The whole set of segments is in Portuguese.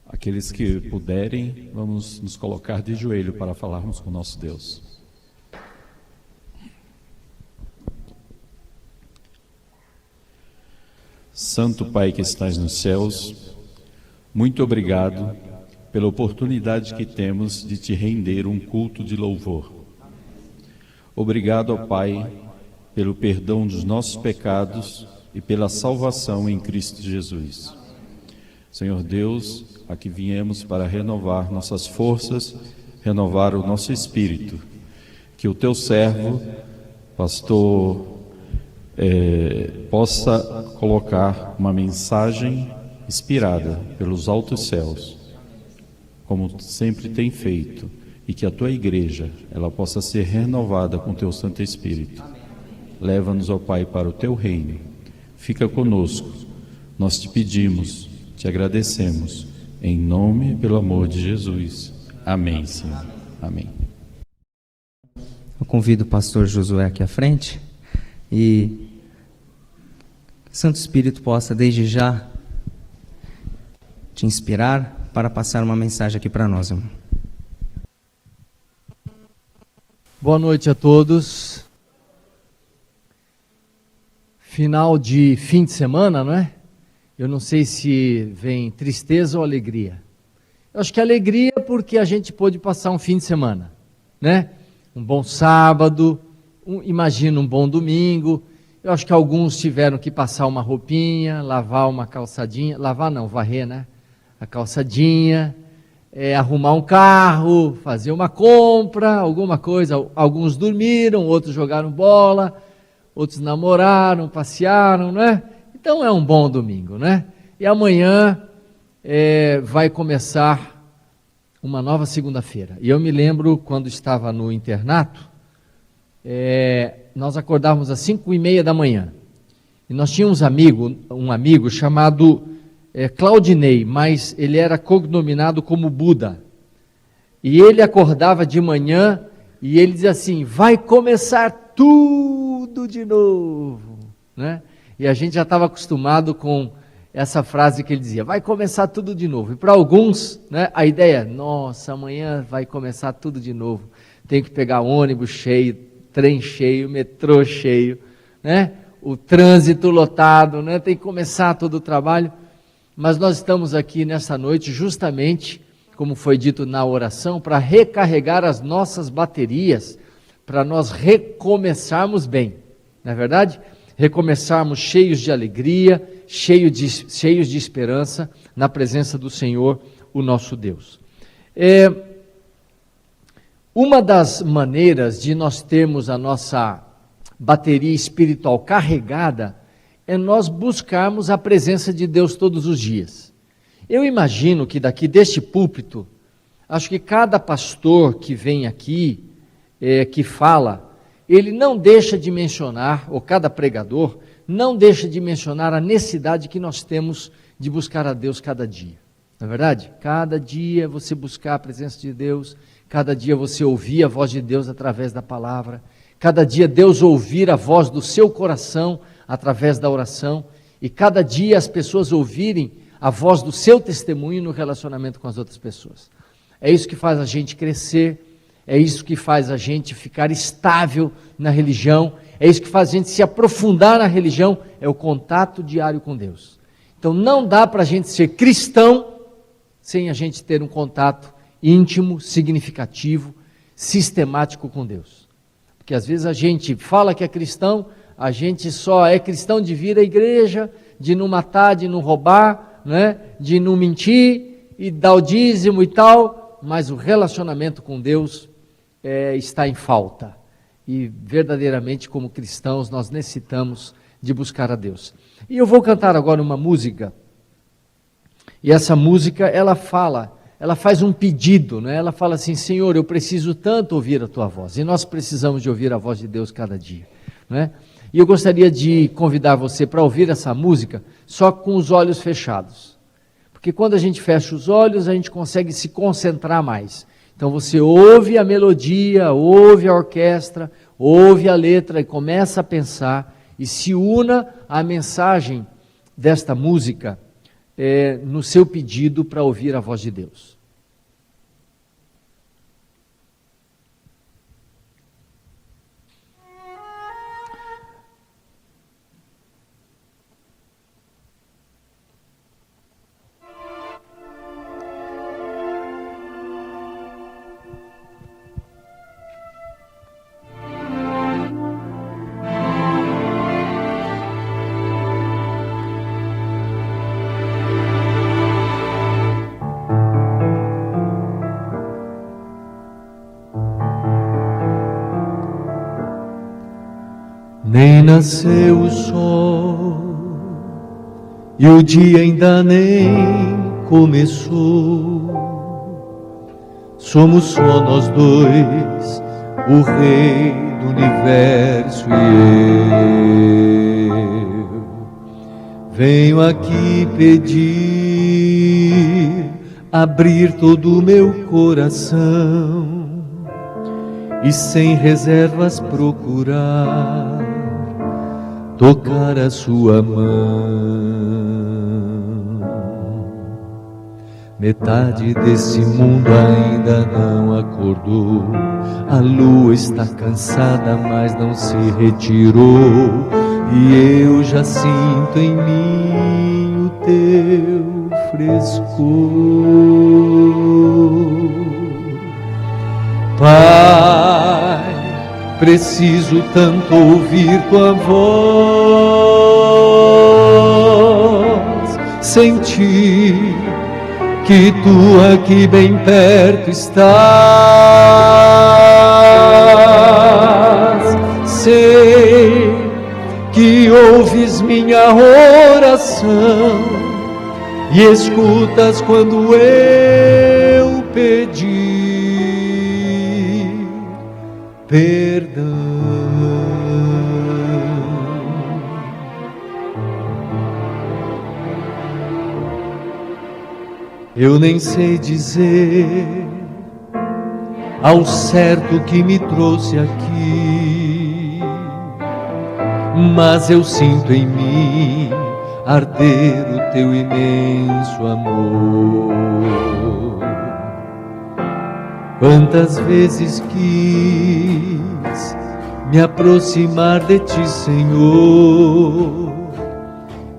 Aqueles que puderem, vamos nos colocar de joelho para falarmos com o nosso Deus. Santo Pai que estás nos céus, muito obrigado pela oportunidade que temos de te render um culto de louvor. Obrigado, ó Pai, pelo perdão dos nossos pecados e pela salvação em Cristo Jesus. Senhor Deus, aqui viemos para renovar nossas forças, renovar o nosso espírito. Que o teu servo, pastor, possa colocar uma mensagem inspirada pelos altos céus, como sempre tem feito, e que a tua igreja ela possa ser renovada com o teu Santo Espírito. Leva-nos, ó Pai, para o teu reino. Fica conosco. Nós te pedimos, te agradecemos, em nome e pelo amor de Jesus. Amém, Senhor. Amém. Eu convido o pastor Josué aqui à frente e Santo Espírito possa desde já te inspirar para passar uma mensagem aqui para nós, irmão. Boa noite a todos. Final de fim de semana, não é? Eu não sei se vem tristeza ou alegria. Eu acho que alegria porque a gente pôde passar um fim de semana, né? Um bom sábado, imagina um bom domingo. Eu acho que alguns tiveram que passar uma roupinha, lavar uma calçadinha, lavar não, varrer, né? A calçadinha, arrumar um carro, fazer uma compra, alguma coisa. Alguns dormiram, outros jogaram bola, outros namoraram, passearam, né? Então é um bom domingo, né? E amanhã vai começar uma nova segunda-feira. E eu me lembro quando estava no internato, nós acordávamos às 5:30 da manhã. E nós tínhamos um amigo chamado Claudinei, mas ele era cognominado como Buda. E ele acordava de manhã e ele dizia assim: vai começar tudo de novo, né? E a gente já estava acostumado com essa frase que ele dizia: vai começar tudo de novo. E para alguns, né, a ideia é: nossa, amanhã vai começar tudo de novo. Tem que pegar ônibus cheio, trem cheio, metrô cheio, né? O trânsito lotado, né? Tem que começar todo o trabalho. Mas nós estamos aqui nessa noite justamente, como foi dito na oração, para recarregar as nossas baterias, para nós recomeçarmos bem, não é verdade? Recomeçarmos cheios de alegria, cheios de esperança, na presença do Senhor, o nosso Deus. Uma das maneiras de nós termos a nossa bateria espiritual carregada é nós buscarmos a presença de Deus todos os dias. Eu imagino que daqui deste púlpito, acho que cada pastor que vem aqui, que fala, ele não deixa de mencionar, ou cada pregador, não deixa de mencionar a necessidade que nós temos de buscar a Deus cada dia. Não é verdade? Cada dia você buscar a presença de Deus, cada dia você ouvir a voz de Deus através da palavra, cada dia Deus ouvir a voz do seu coração através da oração, e cada dia as pessoas ouvirem a voz do seu testemunho no relacionamento com as outras pessoas. É isso que faz a gente crescer, é isso que faz a gente ficar estável na religião, é isso que faz a gente se aprofundar na religião, é o contato diário com Deus. Então não dá para a gente ser cristão sem a gente ter um contato íntimo, significativo, sistemático com Deus. Porque às vezes a gente fala que é cristão, a gente só é cristão de vir à igreja, de não matar, de não roubar, né? De não mentir e dar o dízimo e tal, mas o relacionamento com Deus está em falta. E verdadeiramente, como cristãos, nós necessitamos de buscar a Deus. E eu vou cantar agora uma música, e essa música, ela faz um pedido, né? Ela fala assim: Senhor, eu preciso tanto ouvir a Tua voz, e nós precisamos de ouvir a voz de Deus cada dia, né? E eu gostaria de convidar você para ouvir essa música só com os olhos fechados. Porque quando a gente fecha os olhos, a gente consegue se concentrar mais. Então você ouve a melodia, ouve a orquestra, ouve a letra e começa a pensar e se una à mensagem desta música no seu pedido para ouvir a voz de Deus. Nem nasceu o sol e o dia ainda nem começou. Somos só nós dois, o Rei do Universo e eu. Venho aqui pedir, abrir todo o meu coração e sem reservas procurar tocar a sua mão. Metade desse mundo ainda não acordou. A lua está cansada, mas não se retirou. E eu já sinto em mim o teu frescor. Pai, preciso tanto ouvir tua voz, sentir que tu aqui bem perto estás. Sei que ouves minha oração e escutas quando eu pedir perdão. Eu nem sei dizer ao certo que me trouxe aqui, mas eu sinto em mim arder o teu imenso amor. Quantas vezes quis me aproximar de ti, Senhor,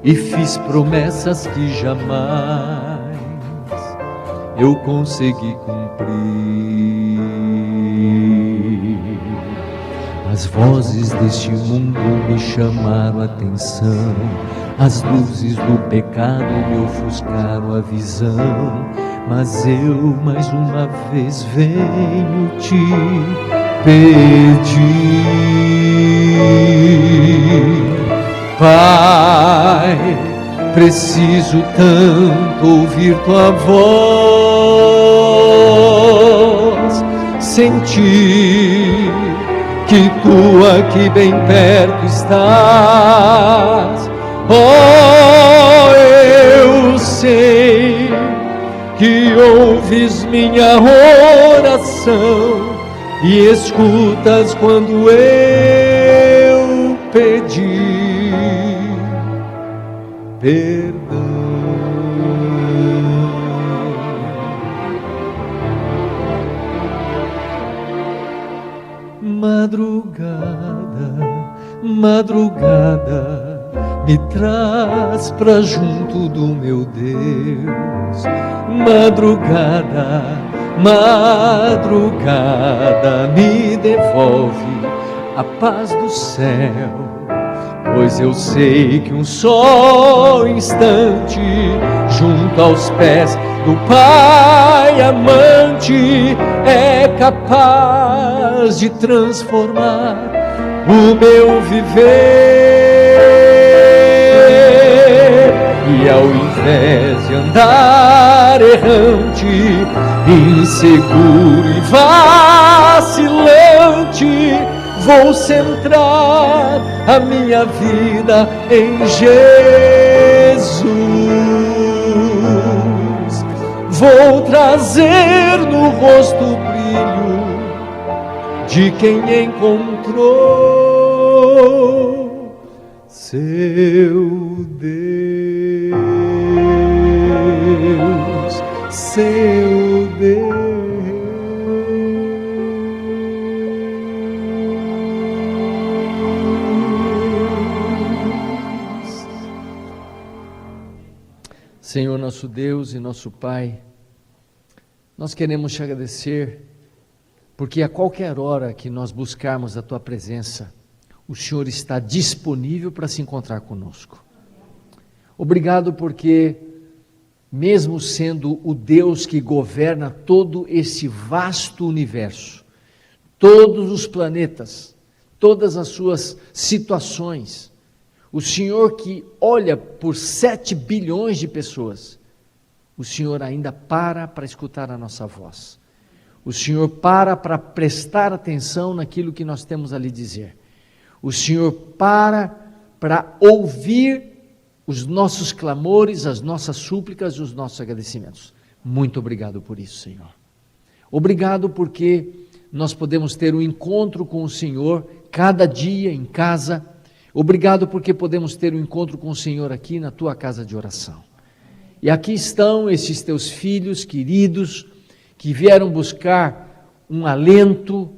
e fiz promessas que jamais eu consegui cumprir. As vozes deste mundo me chamaram a atenção, as luzes do pecado me ofuscaram a visão, mas eu mais uma vez venho te pedir, Pai, preciso tanto ouvir tua voz, sentir que tu aqui bem perto estás. Oh, eu sei que ouves minha oração e escutas quando eu pedir perdão. Madrugada, madrugada, me traz pra junto do meu Deus. Madrugada, madrugada, me devolve a paz do céu, pois eu sei que um só instante junto aos pés do Pai amante é capaz de transformar o meu viver. E ao invés de andar errante, inseguro e vacilante, vou centrar a minha vida em Jesus. Vou trazer no rosto o brilho de quem encontrou seu Deus. seu Deus. Senhor nosso Deus e nosso Pai, nós queremos te agradecer, porque a qualquer hora que nós buscarmos a Tua presença, o Senhor está disponível para se encontrar conosco. Obrigado porque, mesmo sendo o Deus que governa todo esse vasto universo, todos os planetas, todas as suas situações, o Senhor que olha por 7 bilhões de pessoas, o Senhor ainda para escutar a nossa voz. O Senhor para prestar atenção naquilo que nós temos a lhe dizer. O Senhor para ouvir os nossos clamores, as nossas súplicas e os nossos agradecimentos. Muito obrigado por isso, Senhor. Obrigado porque nós podemos ter um encontro com o Senhor cada dia em casa. Obrigado porque podemos ter um encontro com o Senhor aqui na Tua casa de oração. E aqui estão esses Teus filhos queridos que vieram buscar um alento,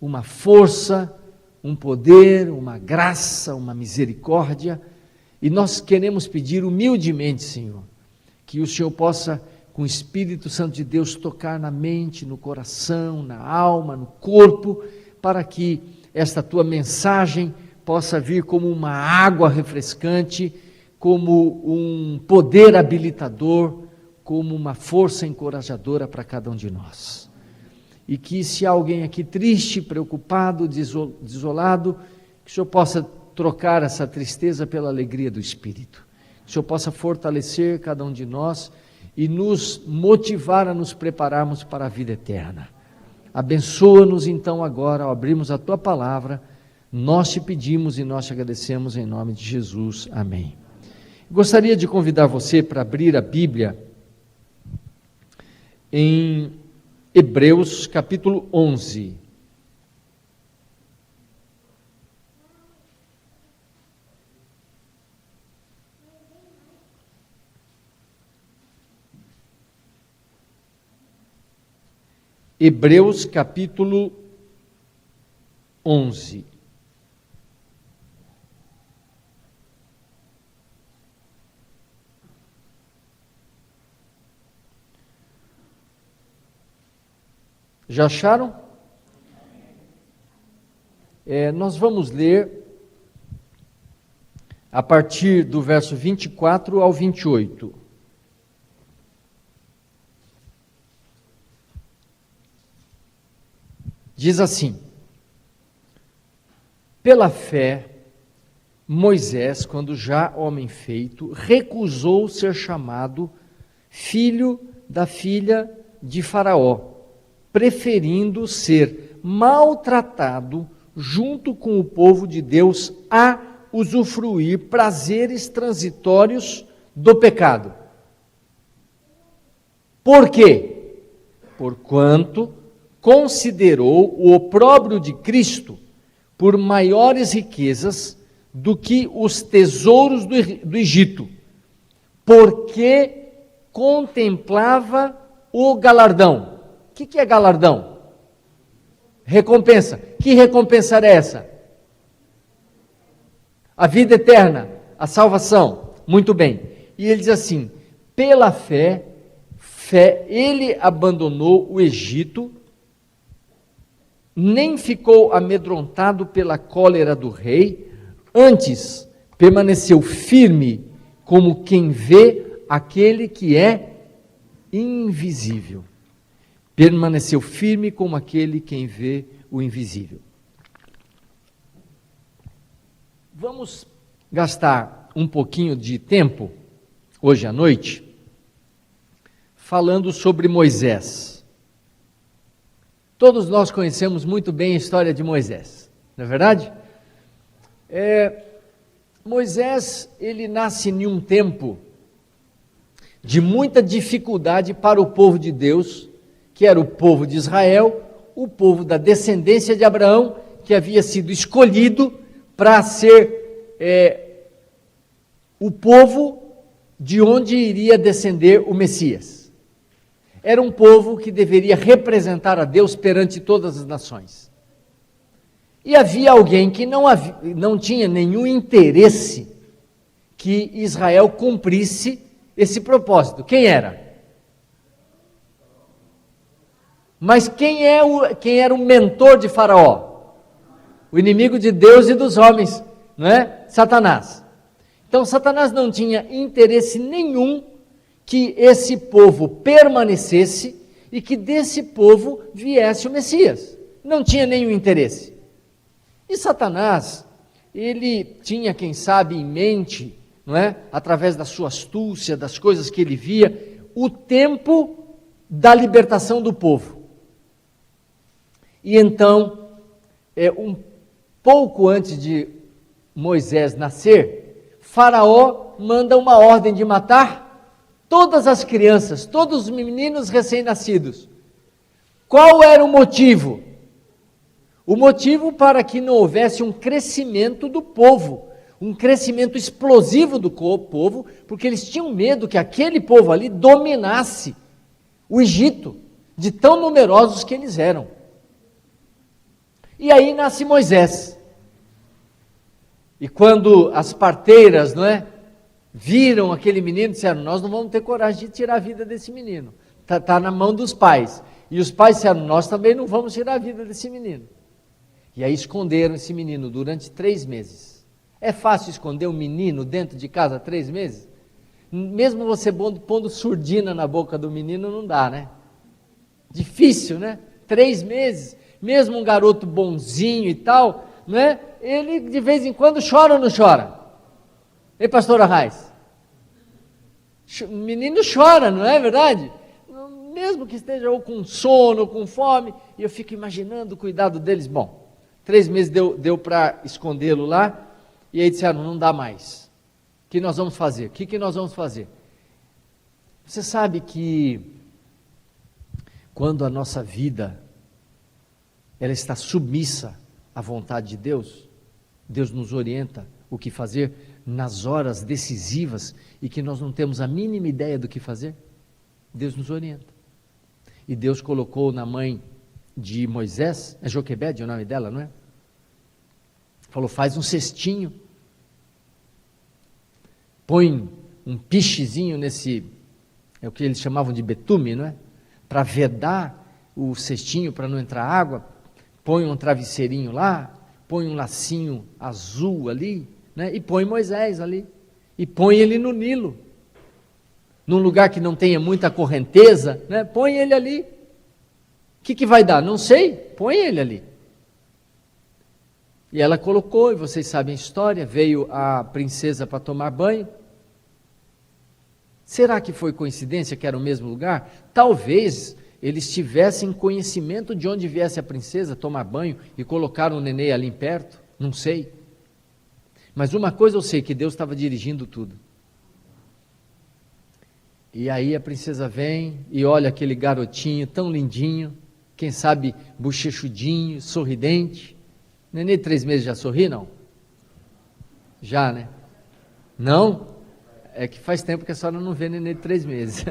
uma força, um poder, uma graça, uma misericórdia. E nós queremos pedir humildemente, Senhor, que o Senhor possa, com o Espírito Santo de Deus, tocar na mente, no coração, na alma, no corpo, para que esta Tua mensagem possa vir como uma água refrescante, como um poder habilitador, como uma força encorajadora para cada um de nós. E que se há alguém aqui triste, preocupado, desolado, que o Senhor possa trocar essa tristeza pela alegria do Espírito. Que o Senhor possa fortalecer cada um de nós e nos motivar a nos prepararmos para a vida eterna. Abençoa-nos então agora, ao abrirmos a Tua palavra. Nós te pedimos e nós te agradecemos em nome de Jesus. Amém. Gostaria de convidar você para abrir a Bíblia em Hebreus capítulo 11. Hebreus capítulo 11. Já acharam? Nós vamos ler a partir do verso 24 ao 28. Diz assim: pela fé, Moisés, quando já homem feito, recusou ser chamado filho da filha de Faraó, preferindo ser maltratado junto com o povo de Deus a usufruir prazeres transitórios do pecado. Por quê? Porquanto considerou o opróbrio de Cristo por maiores riquezas do que os tesouros do Egito, porque contemplava o galardão. O que é galardão? Recompensa. Que recompensa era essa? A vida eterna, a salvação. Muito bem. E ele diz assim: pela fé, ele abandonou o Egito, nem ficou amedrontado pela cólera do rei, antes permaneceu firme como quem vê aquele que é invisível. Permaneceu firme como aquele quem vê o invisível. Vamos gastar um pouquinho de tempo, hoje à noite, falando sobre Moisés. Todos nós conhecemos muito bem a história de Moisés, não é verdade? Moisés, ele nasce em um tempo de muita dificuldade para o povo de Deus, que era o povo de Israel, o povo da descendência de Abraão, que havia sido escolhido para ser o povo de onde iria descender o Messias. era um povo que deveria representar a Deus perante todas as nações. E havia alguém que não tinha nenhum interesse que Israel cumprisse esse propósito. Quem era? Mas quem era o mentor de Faraó? O inimigo de Deus e dos homens, não é? Satanás. Então Satanás não tinha interesse nenhum que esse povo permanecesse e que desse povo viesse o Messias. Não tinha nenhum interesse. E Satanás, ele tinha, quem sabe, em mente, não é? Através da sua astúcia, das coisas que ele via, o tempo da libertação do povo. E então, um pouco antes de Moisés nascer, Faraó manda uma ordem de matar todas as crianças, todos os meninos recém-nascidos. Qual era o motivo? O motivo para que não houvesse um crescimento do povo, um crescimento explosivo do povo, porque eles tinham medo que aquele povo ali dominasse o Egito, de tão numerosos que eles eram. E aí nasce Moisés. E quando as parteiras, não é, viram aquele menino, disseram: nós não vamos ter coragem de tirar a vida desse menino. Está na mão dos pais. E os pais disseram: nós também não vamos tirar a vida desse menino. E aí esconderam esse menino durante 3 meses. É fácil esconder um menino dentro de casa 3 meses? Mesmo você pondo surdina na boca do menino, não dá, né? Difícil, né? 3 meses. Mesmo um garoto bonzinho e tal, né? Ele de vez em quando chora ou não chora? Ei, pastora Raiz? O menino chora, não é verdade? Mesmo que esteja ou com sono, ou com fome, e eu fico imaginando o cuidado deles. Bom, 3 meses deu para escondê-lo lá, e aí disseram: não dá mais. O que nós vamos fazer? O que nós vamos fazer? Você sabe que quando a nossa vida ela está submissa à vontade de Deus, Deus nos orienta o que fazer nas horas decisivas e que nós não temos a mínima ideia do que fazer, Deus nos orienta. E Deus colocou na mãe de Moisés, é Joquebede o nome dela, não é? Falou: faz um cestinho, põe um pichezinho nesse, é o que eles chamavam de betume, não é? Para vedar o cestinho, para não entrar água, põe um travesseirinho lá, põe um lacinho azul ali, né? E põe Moisés ali, e põe ele no Nilo, num lugar que não tenha muita correnteza, né? Põe ele ali. O que vai dar? Não sei, põe ele ali. E ela colocou, e vocês sabem a história, veio a princesa para tomar banho. Será que foi coincidência que era o mesmo lugar? Talvez eles tivessem conhecimento de onde viesse a princesa tomar banho e colocaram o nenê ali perto, não sei. Mas uma coisa eu sei, que Deus estava dirigindo tudo. E aí a princesa vem e olha aquele garotinho tão lindinho, quem sabe bochechudinho, sorridente. Nenê de 3 meses já sorri, não? Já, né? Não? É que faz tempo que a senhora não vê nenê de 3 meses.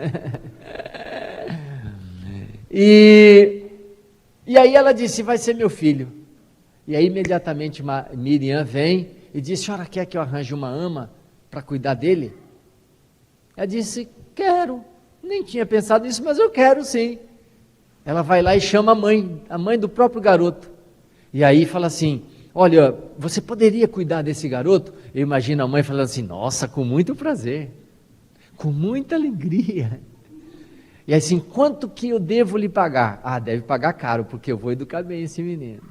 E aí ela disse: vai ser meu filho. E aí imediatamente Miriam vem e diz: a senhora quer que eu arranje uma ama para cuidar dele? Ela disse: quero. Nem tinha pensado nisso, mas eu quero sim. Ela vai lá e chama a mãe do próprio garoto. E aí fala assim: olha, você poderia cuidar desse garoto? Eu imagino a mãe falando assim: nossa, com muito prazer, com muita alegria. E assim: quanto que eu devo lhe pagar? Ah, deve pagar caro, porque eu vou educar bem esse menino.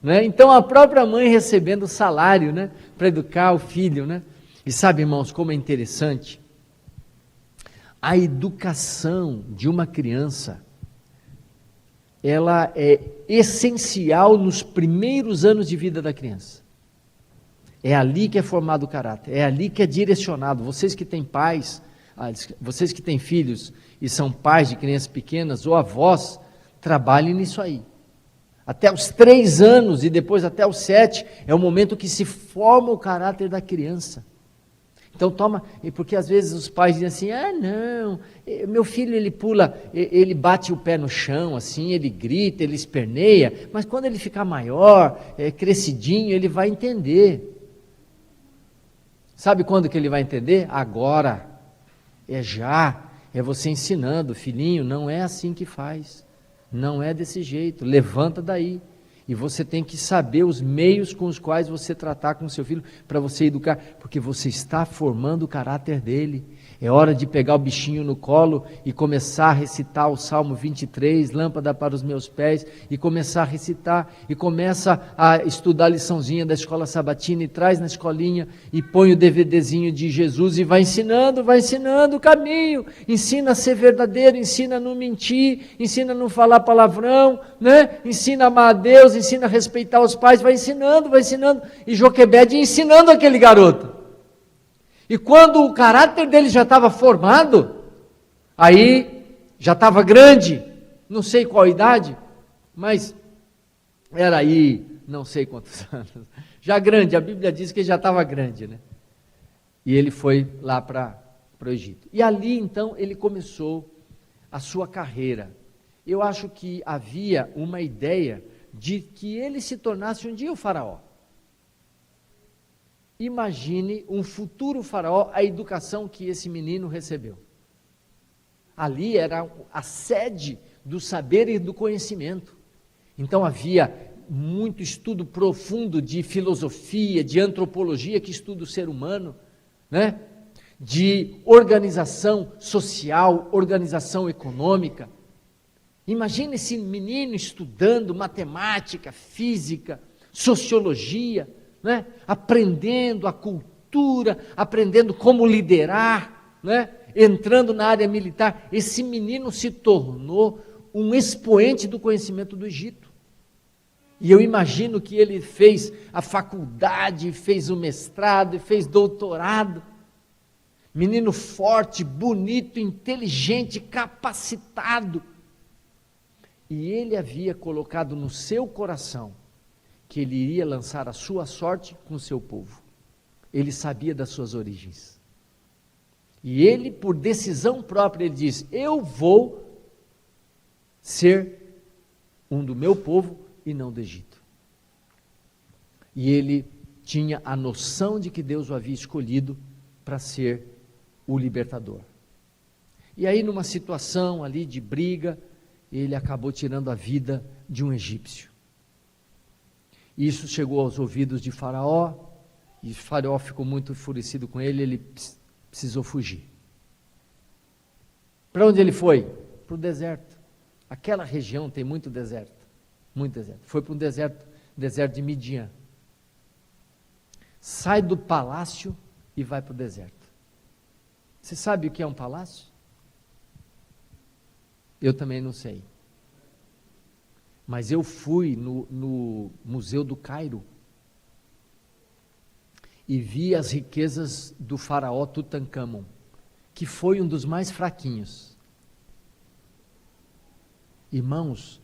Né? Então a própria mãe recebendo o salário, né, para educar o filho. Né? E sabe, irmãos, como é interessante? A educação de uma criança, ela é essencial nos primeiros anos de vida da criança. É ali que é formado o caráter, é ali que é direcionado. Vocês que têm pais, vocês que têm filhos e são pais de crianças pequenas ou avós, trabalhem nisso aí. Até os 3 anos e depois até os 7 é o momento que se forma o caráter da criança. Então toma, porque às vezes os pais dizem assim, não, meu filho ele pula, ele bate o pé no chão, assim, ele grita, ele esperneia, mas quando ele ficar maior, crescidinho, ele vai entender. Sabe quando que ele vai entender? Agora, é você ensinando, filhinho, não é assim que faz, não é desse jeito, levanta daí. E você tem que saber os meios com os quais você tratar com o seu filho para você educar, porque você está formando o caráter dele. É hora de pegar o bichinho no colo e começar a recitar o Salmo 23, lâmpada para os meus pés, e começar a recitar, e começa a estudar a liçãozinha da escola sabatina, e traz na escolinha, e põe o DVDzinho de Jesus, e vai ensinando o caminho, ensina a ser verdadeiro, ensina a não mentir, ensina a não falar palavrão, né? Ensina a amar a Deus, ensina a respeitar os pais, vai ensinando, e Joquebede ensinando aquele garoto. E quando o caráter dele já estava formado, aí já estava grande, não sei qual idade, mas era aí, não sei quantos anos, já grande, a Bíblia diz que ele já estava grande, né? E ele foi lá para o Egito. E ali então ele começou a sua carreira. Eu acho que havia uma ideia de que ele se tornasse um dia o faraó. Imagine um futuro faraó, a educação que esse menino recebeu. Ali era a sede do saber e do conhecimento. Então havia muito estudo profundo de filosofia, de antropologia, que estuda o ser humano, né? De organização social, organização econômica. Imagine esse menino estudando matemática, física, sociologia, né? Aprendendo a cultura, aprendendo como liderar, né? Entrando na área militar. Esse menino se tornou um expoente do conhecimento do Egito. E eu imagino que ele fez a faculdade, fez o mestrado, fez doutorado. Menino forte, bonito, inteligente, capacitado. E ele havia colocado no seu coração que ele iria lançar a sua sorte com o seu povo. Ele sabia das suas origens. E ele, por decisão própria, ele diz, eu vou ser um do meu povo e não do Egito. E ele tinha a noção de que Deus o havia escolhido para ser o libertador. E aí, numa situação ali de briga, ele acabou tirando a vida de um egípcio. Isso chegou aos ouvidos de Faraó, e Faraó ficou muito enfurecido com ele, ele precisou fugir. Para onde ele foi? Para o deserto. Aquela região tem muito deserto. Foi para um deserto de Midian. Sai do palácio e vai para o deserto. Você sabe o que é um palácio? Eu também não sei. Mas eu fui no Museu do Cairo e vi as riquezas do faraó Tutancâmon, que foi um dos mais fraquinhos. Irmãos,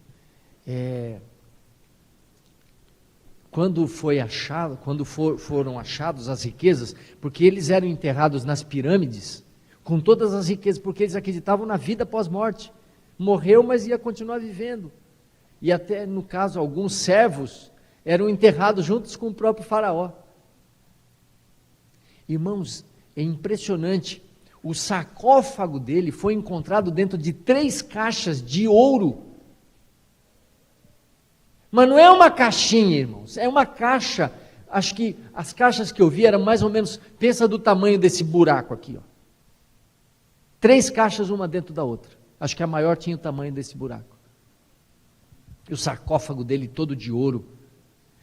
quando foram achados as riquezas, porque eles eram enterrados nas pirâmides, com todas as riquezas, porque eles acreditavam na vida pós-morte. Morreu, mas ia continuar vivendo. E até, no caso, alguns servos eram enterrados juntos com o próprio faraó. Irmãos, é impressionante, o sarcófago dele foi encontrado dentro de 3 caixas de ouro. Mas não é uma caixinha, irmãos, é uma caixa, acho que as caixas que eu vi eram mais ou menos, pensa do tamanho desse buraco aqui, ó. 3 caixas, uma dentro da outra. Acho que a maior tinha o tamanho desse buraco. E o sarcófago dele todo de ouro,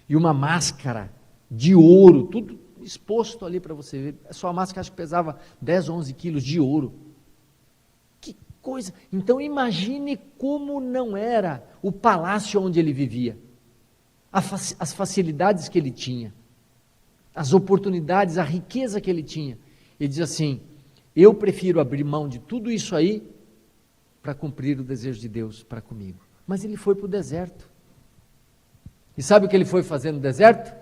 e uma máscara de ouro, tudo exposto ali para você ver. A sua máscara acho que pesava 10, 11 quilos de ouro. Que coisa! Então imagine como não era o palácio onde ele vivia, as facilidades que ele tinha, as oportunidades, a riqueza que ele tinha. Ele diz assim, eu prefiro abrir mão de tudo isso aí para cumprir o desejo de Deus para comigo. Mas ele foi para o deserto. E sabe o que ele foi fazer no deserto?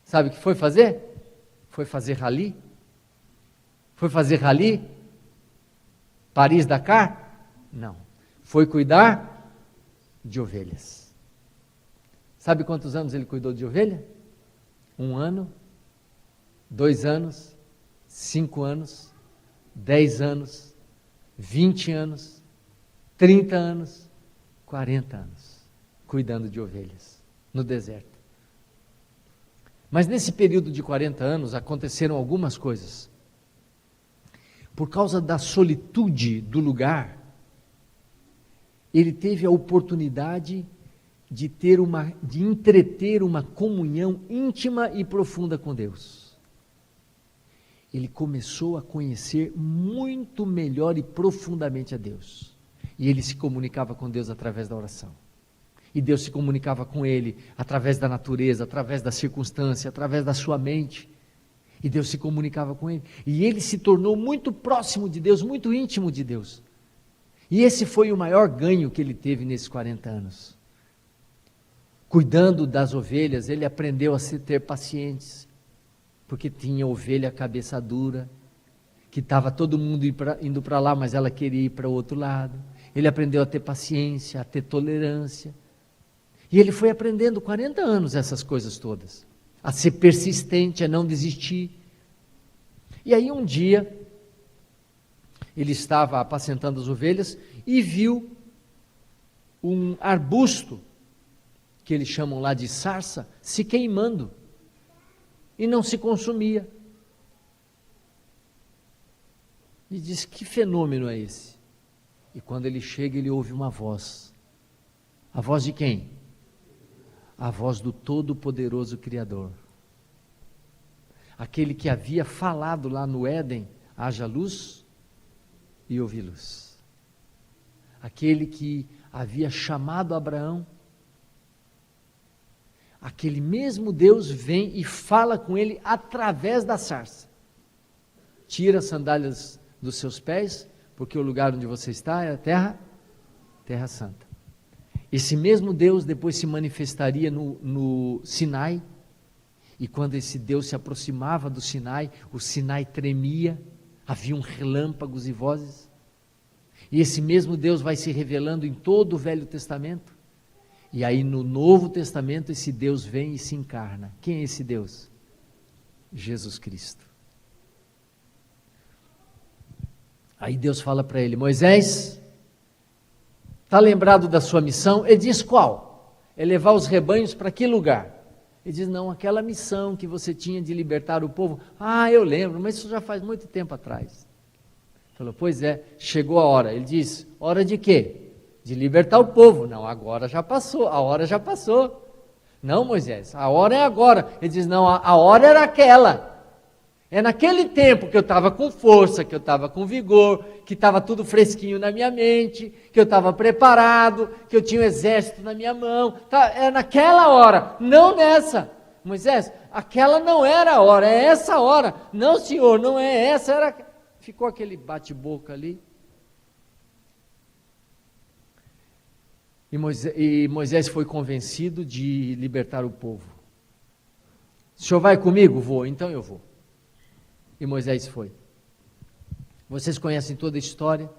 Sabe o que foi fazer? Foi fazer rali. Foi fazer rally? Paris-Dakar? Não. Foi cuidar de ovelhas. Sabe quantos anos ele cuidou de ovelha? 1 ano, 2 anos, 5 anos, 10 anos, 20 anos, 30 anos, 40 anos, cuidando de ovelhas no deserto. Mas nesse período de 40 anos aconteceram algumas coisas. Por causa da solitude do lugar, ele teve a oportunidade de entreter uma comunhão íntima e profunda com Deus. Ele começou a conhecer muito melhor e profundamente a Deus. E ele se comunicava com Deus através da oração. E Deus se comunicava com ele através da natureza, através da circunstância, através da sua mente. E Deus se comunicava com ele. E ele se tornou muito próximo de Deus, muito íntimo de Deus. E esse foi o maior ganho que ele teve nesses 40 anos. Cuidando das ovelhas, ele aprendeu a ter pacientes, porque tinha ovelha cabeça dura, que estava todo mundo indo para lá, mas ela queria ir para o outro lado. Ele aprendeu a ter paciência, a ter tolerância. E ele foi aprendendo 40 anos essas coisas todas. A ser persistente, a não desistir. E aí um dia, ele estava apacentando as ovelhas e viu um arbusto, que eles chamam lá de sarça, se queimando. E não se consumia. E diz, que fenômeno é esse? E quando ele chega, ele ouve uma voz. A voz de quem? A voz do Todo-Poderoso Criador. Aquele que havia falado lá no Éden, haja luz e houve luz. Aquele que havia chamado Abraão. Aquele mesmo Deus vem e fala com ele através da sarça. Tira as sandálias dos seus pés, porque o lugar onde você está é a terra santa. Esse mesmo Deus depois se manifestaria no Sinai, e quando esse Deus se aproximava do Sinai, o Sinai tremia, haviam relâmpagos e vozes, e esse mesmo Deus vai se revelando em todo o Velho Testamento, e aí no Novo Testamento esse Deus vem e se encarna. Quem é esse Deus? Jesus Cristo. Aí Deus fala para ele, Moisés, está lembrado da sua missão? Ele diz, qual? É levar os rebanhos para que lugar? Ele diz, não, aquela missão que você tinha de libertar o povo. Ah, eu lembro, mas isso já faz muito tempo atrás. Falou, pois é, chegou a hora. Ele diz, hora de quê? De libertar o povo. Não, agora já passou, a hora já passou. Não, Moisés, a hora é agora. Ele diz, não, a hora era aquela. É naquele tempo que eu estava com força, que eu estava com vigor, que estava tudo fresquinho na minha mente, que eu estava preparado, que eu tinha um exército na minha mão. É naquela hora, não nessa. Moisés, aquela não era a hora, é essa hora. Não, senhor, não é essa. Ficou aquele bate-boca ali. E Moisés foi convencido de libertar o povo. O senhor vai comigo? Vou, então eu vou. E Moisés foi. Vocês conhecem toda a história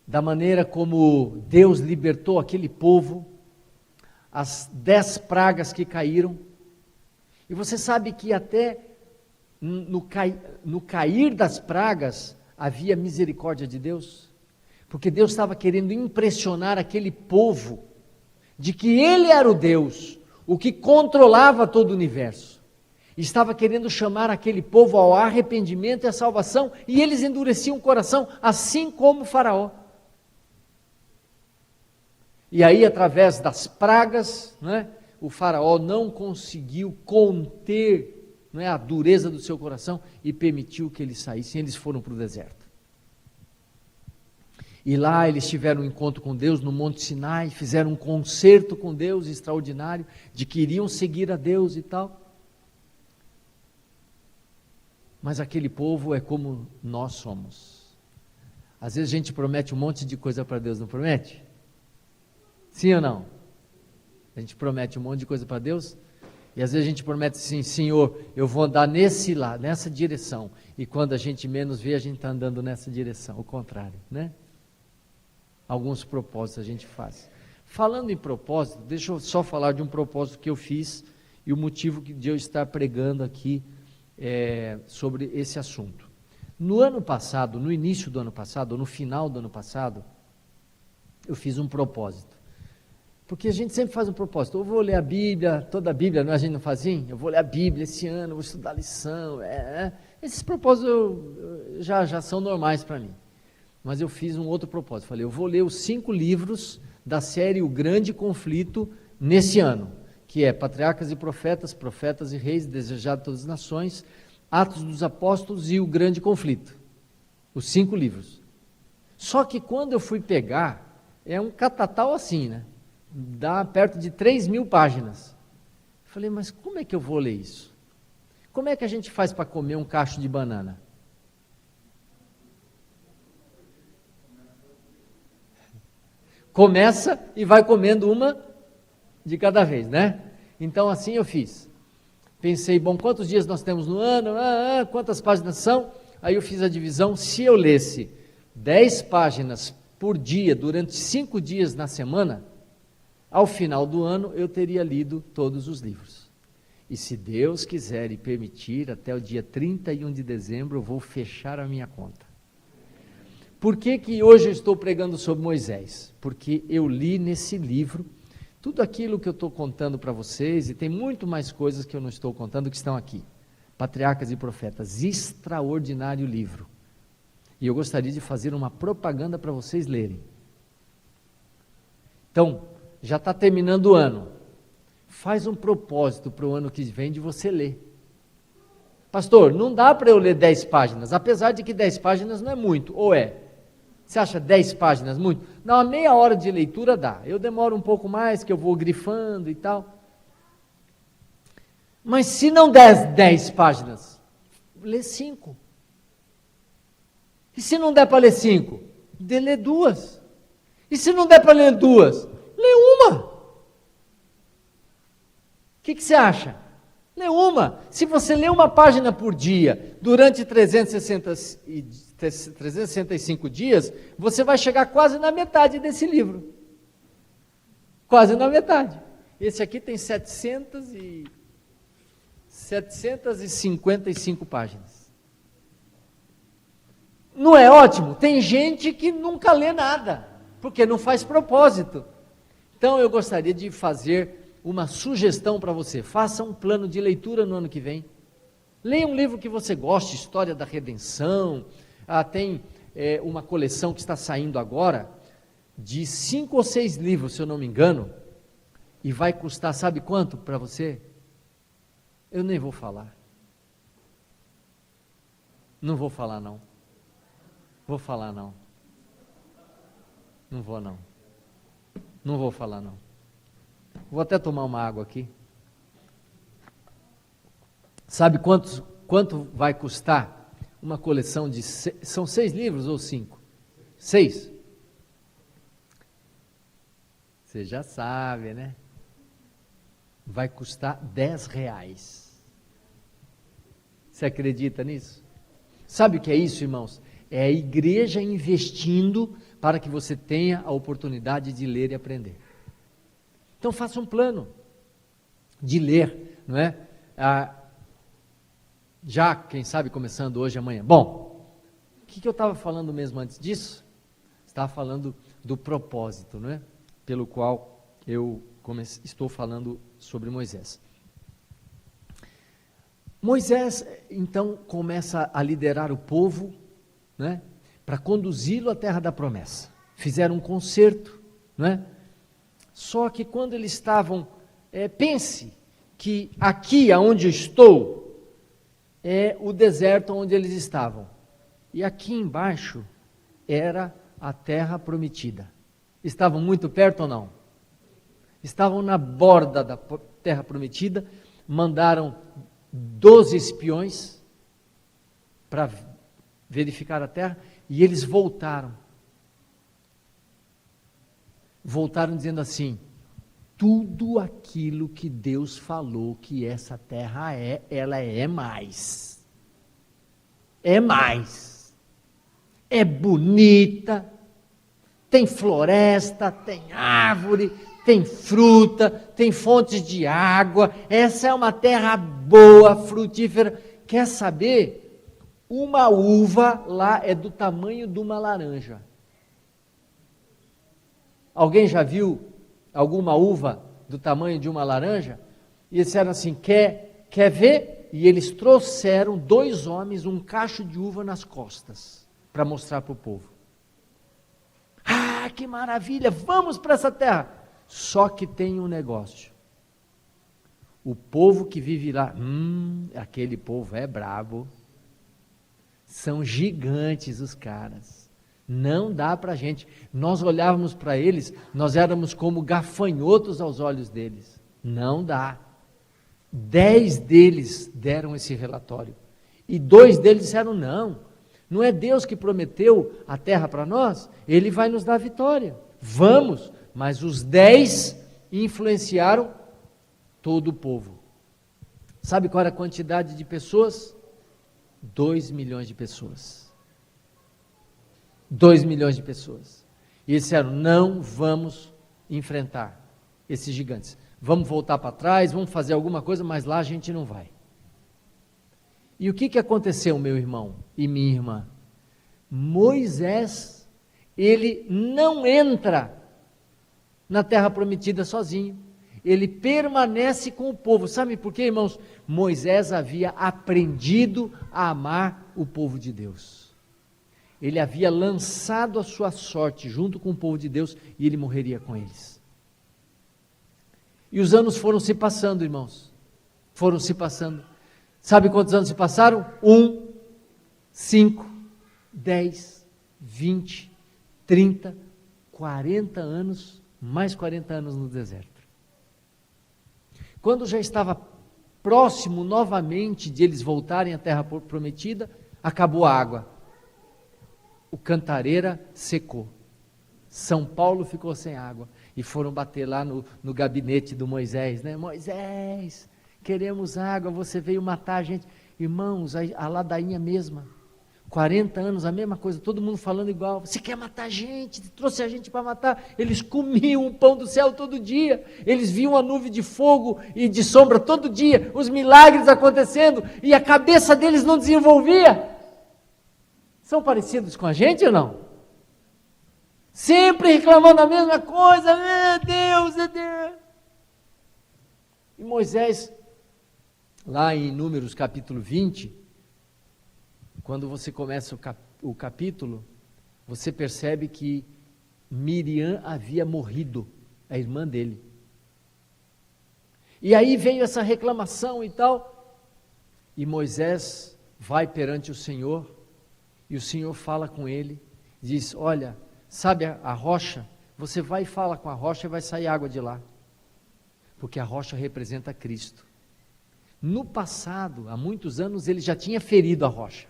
da maneira como Deus libertou aquele povo, as 10 pragas que caíram. E você sabe que até no cair das pragas havia misericórdia de Deus, porque Deus estava querendo impressionar aquele povo de que Ele era o Deus, o que controlava todo o universo. Estava querendo chamar aquele povo ao arrependimento e à salvação, e eles endureciam o coração, assim como o faraó. E aí, através das pragas, o faraó não conseguiu conter a dureza do seu coração e permitiu que eles saíssem. Eles foram para o deserto. E lá eles tiveram um encontro com Deus no Monte Sinai, fizeram um concerto com Deus extraordinário, de que iriam seguir a Deus e tal. Mas aquele povo é como nós somos. Às vezes a gente promete um monte de coisa para Deus, não promete? Sim ou não? A gente promete um monte de coisa para Deus E às vezes a gente promete assim, Senhor, eu vou andar nessa direção. E quando a gente menos vê, a gente está andando nessa direção, o contrário, né? Alguns propósitos a gente faz. Falando em propósito, deixa eu só falar de um propósito que eu fiz e o motivo de eu estar pregando aqui sobre esse assunto. No ano passado, no início do ano passado, ou no final do ano passado, eu fiz um propósito. Porque a gente sempre faz um propósito. Eu vou ler a Bíblia, toda a Bíblia, não é, a gente não faz assim? Eu vou ler a Bíblia esse ano, vou estudar a lição. Esses propósitos já são normais para mim. Mas eu fiz um outro propósito. Falei, eu vou ler os 5 livros da série O Grande Conflito nesse ano, que é Patriarcas e Profetas, Profetas e Reis, Desejado de Todas as Nações, Atos dos Apóstolos e O Grande Conflito. Os 5 livros. Só que quando eu fui pegar, é um catatal assim, né? Dá perto de 3.000 páginas. Falei, mas como é que eu vou ler isso? Como é que a gente faz para comer um cacho de banana? Começa e vai comendo uma de cada vez, né? Então assim eu fiz. Pensei, bom, quantos dias nós temos no ano? Quantas páginas são? Aí eu fiz a divisão. Se eu lesse 10 páginas por dia, durante 5 dias na semana, ao final do ano eu teria lido todos os livros. E se Deus quiser e permitir, até o dia 31 de dezembro eu vou fechar a minha conta. Por que hoje eu estou pregando sobre Moisés? Porque eu li nesse livro tudo aquilo que eu estou contando para vocês, e tem muito mais coisas que eu não estou contando que estão aqui. Patriarcas e Profetas, extraordinário livro. E eu gostaria de fazer uma propaganda para vocês lerem. Então, já está terminando o ano. Faz um propósito para o ano que vem de você ler. Pastor, não dá para eu ler 10 páginas, apesar de que 10 páginas não é muito, ou é? Você acha 10 páginas muito? Não, a meia hora de leitura dá. Eu demoro um pouco mais, que eu vou grifando e tal. Mas se não der 10 páginas, lê 5. E se não der para ler 5, lê 2. E se não der para ler 2, lê 1. O que você acha? Lê 1. Se você lê uma página por dia, durante 365 dias, você vai chegar quase na metade desse livro. Quase na metade. Esse aqui tem 755 páginas. Não é ótimo? Tem gente que nunca lê nada, porque não faz propósito. Então eu gostaria de fazer uma sugestão para você. Faça um plano de leitura no ano que vem. Leia um livro que você goste, História da Redenção. Tem uma coleção que está saindo agora, de 5 ou 6 livros, se eu não me engano, e vai custar, sabe quanto para você? Eu nem vou falar. Não vou falar não. Vou falar não. Não vou não. Não vou falar não. Vou até tomar uma água aqui. Sabe quanto vai custar uma coleção de... São 6 livros ou 5? 6? Você já sabe, né? Vai custar R$10. Você acredita nisso? Sabe o que é isso, irmãos? É a igreja investindo para que você tenha a oportunidade de ler e aprender. Então faça um plano de ler, não é? Já, quem sabe, começando hoje, amanhã. Bom, o que eu estava falando mesmo antes disso? Estava falando do propósito, não é? Pelo qual eu estou falando sobre Moisés. Moisés, então, começa a liderar o povo, né, para conduzi-lo à terra da promessa. Fizeram um concerto, não é? Só que quando eles estavam, pense que aqui aonde eu estou, é o deserto onde eles estavam. E aqui embaixo era a terra prometida. Estavam muito perto ou não? Estavam na borda da terra prometida, mandaram 12 espiões para verificar a terra, e eles voltaram. Voltaram dizendo assim: tudo aquilo que Deus falou que essa terra é, ela é mais. É mais. É bonita, tem floresta, tem árvore, tem fruta, tem fontes de água. Essa é uma terra boa, frutífera. Quer saber? Uma uva lá é do tamanho de uma laranja. Alguém já viu alguma uva do tamanho de uma laranja? E eles disseram assim, quer ver? E eles trouxeram 2 homens um cacho de uva nas costas, para mostrar para o povo. Ah, que maravilha, vamos para essa terra. Só que tem um negócio. O povo que vive lá, aquele povo é brabo. São gigantes os caras. Não dá para a gente. Nós olhávamos para eles, nós éramos como gafanhotos aos olhos deles. Não dá. 10 deles deram esse relatório. E 2 deles disseram não é Deus que prometeu a terra para nós, Ele vai nos dar a vitória. Vamos, mas os 10 influenciaram todo o povo. Sabe qual era a quantidade de pessoas? 2 milhões de pessoas. 2 milhões de pessoas. E eles disseram, não vamos enfrentar esses gigantes. Vamos voltar para trás, vamos fazer alguma coisa, mas lá a gente não vai. E o que aconteceu, meu irmão e minha irmã? Moisés, ele não entra na terra prometida sozinho. Ele permanece com o povo. Sabe por quê, irmãos? Moisés havia aprendido a amar o povo de Deus. Ele havia lançado a sua sorte junto com o povo de Deus e ele morreria com eles. E os anos foram se passando, irmãos. Foram se passando. Sabe quantos anos se passaram? 1, 5, 10, 20, 30, 40 anos, mais 40 anos no deserto. Quando já estava próximo novamente de eles voltarem à terra prometida, acabou a água. O Cantareira secou. São Paulo ficou sem água. E foram bater lá no gabinete do Moisés, né? Moisés, queremos água, você veio matar a gente. Irmãos, a ladainha mesma. 40 anos, a mesma coisa, todo mundo falando igual. Você quer matar a gente? Trouxe a gente para matar. Eles comiam o pão do céu todo dia. Eles viam a nuvem de fogo e de sombra todo dia. Os milagres acontecendo. E a cabeça deles não desenvolvia. São parecidos com a gente ou não? Sempre reclamando a mesma coisa. Meu Deus, meu Deus. E Moisés, lá em Números capítulo 20, quando você começa o capítulo, você percebe que Miriam havia morrido, a irmã dele. E aí veio essa reclamação e tal, e Moisés vai perante o Senhor, e o Senhor fala com ele, diz, olha, sabe a rocha? Você vai e fala com a rocha e vai sair água de lá, porque a rocha representa Cristo. No passado, há muitos anos, ele já tinha ferido a rocha.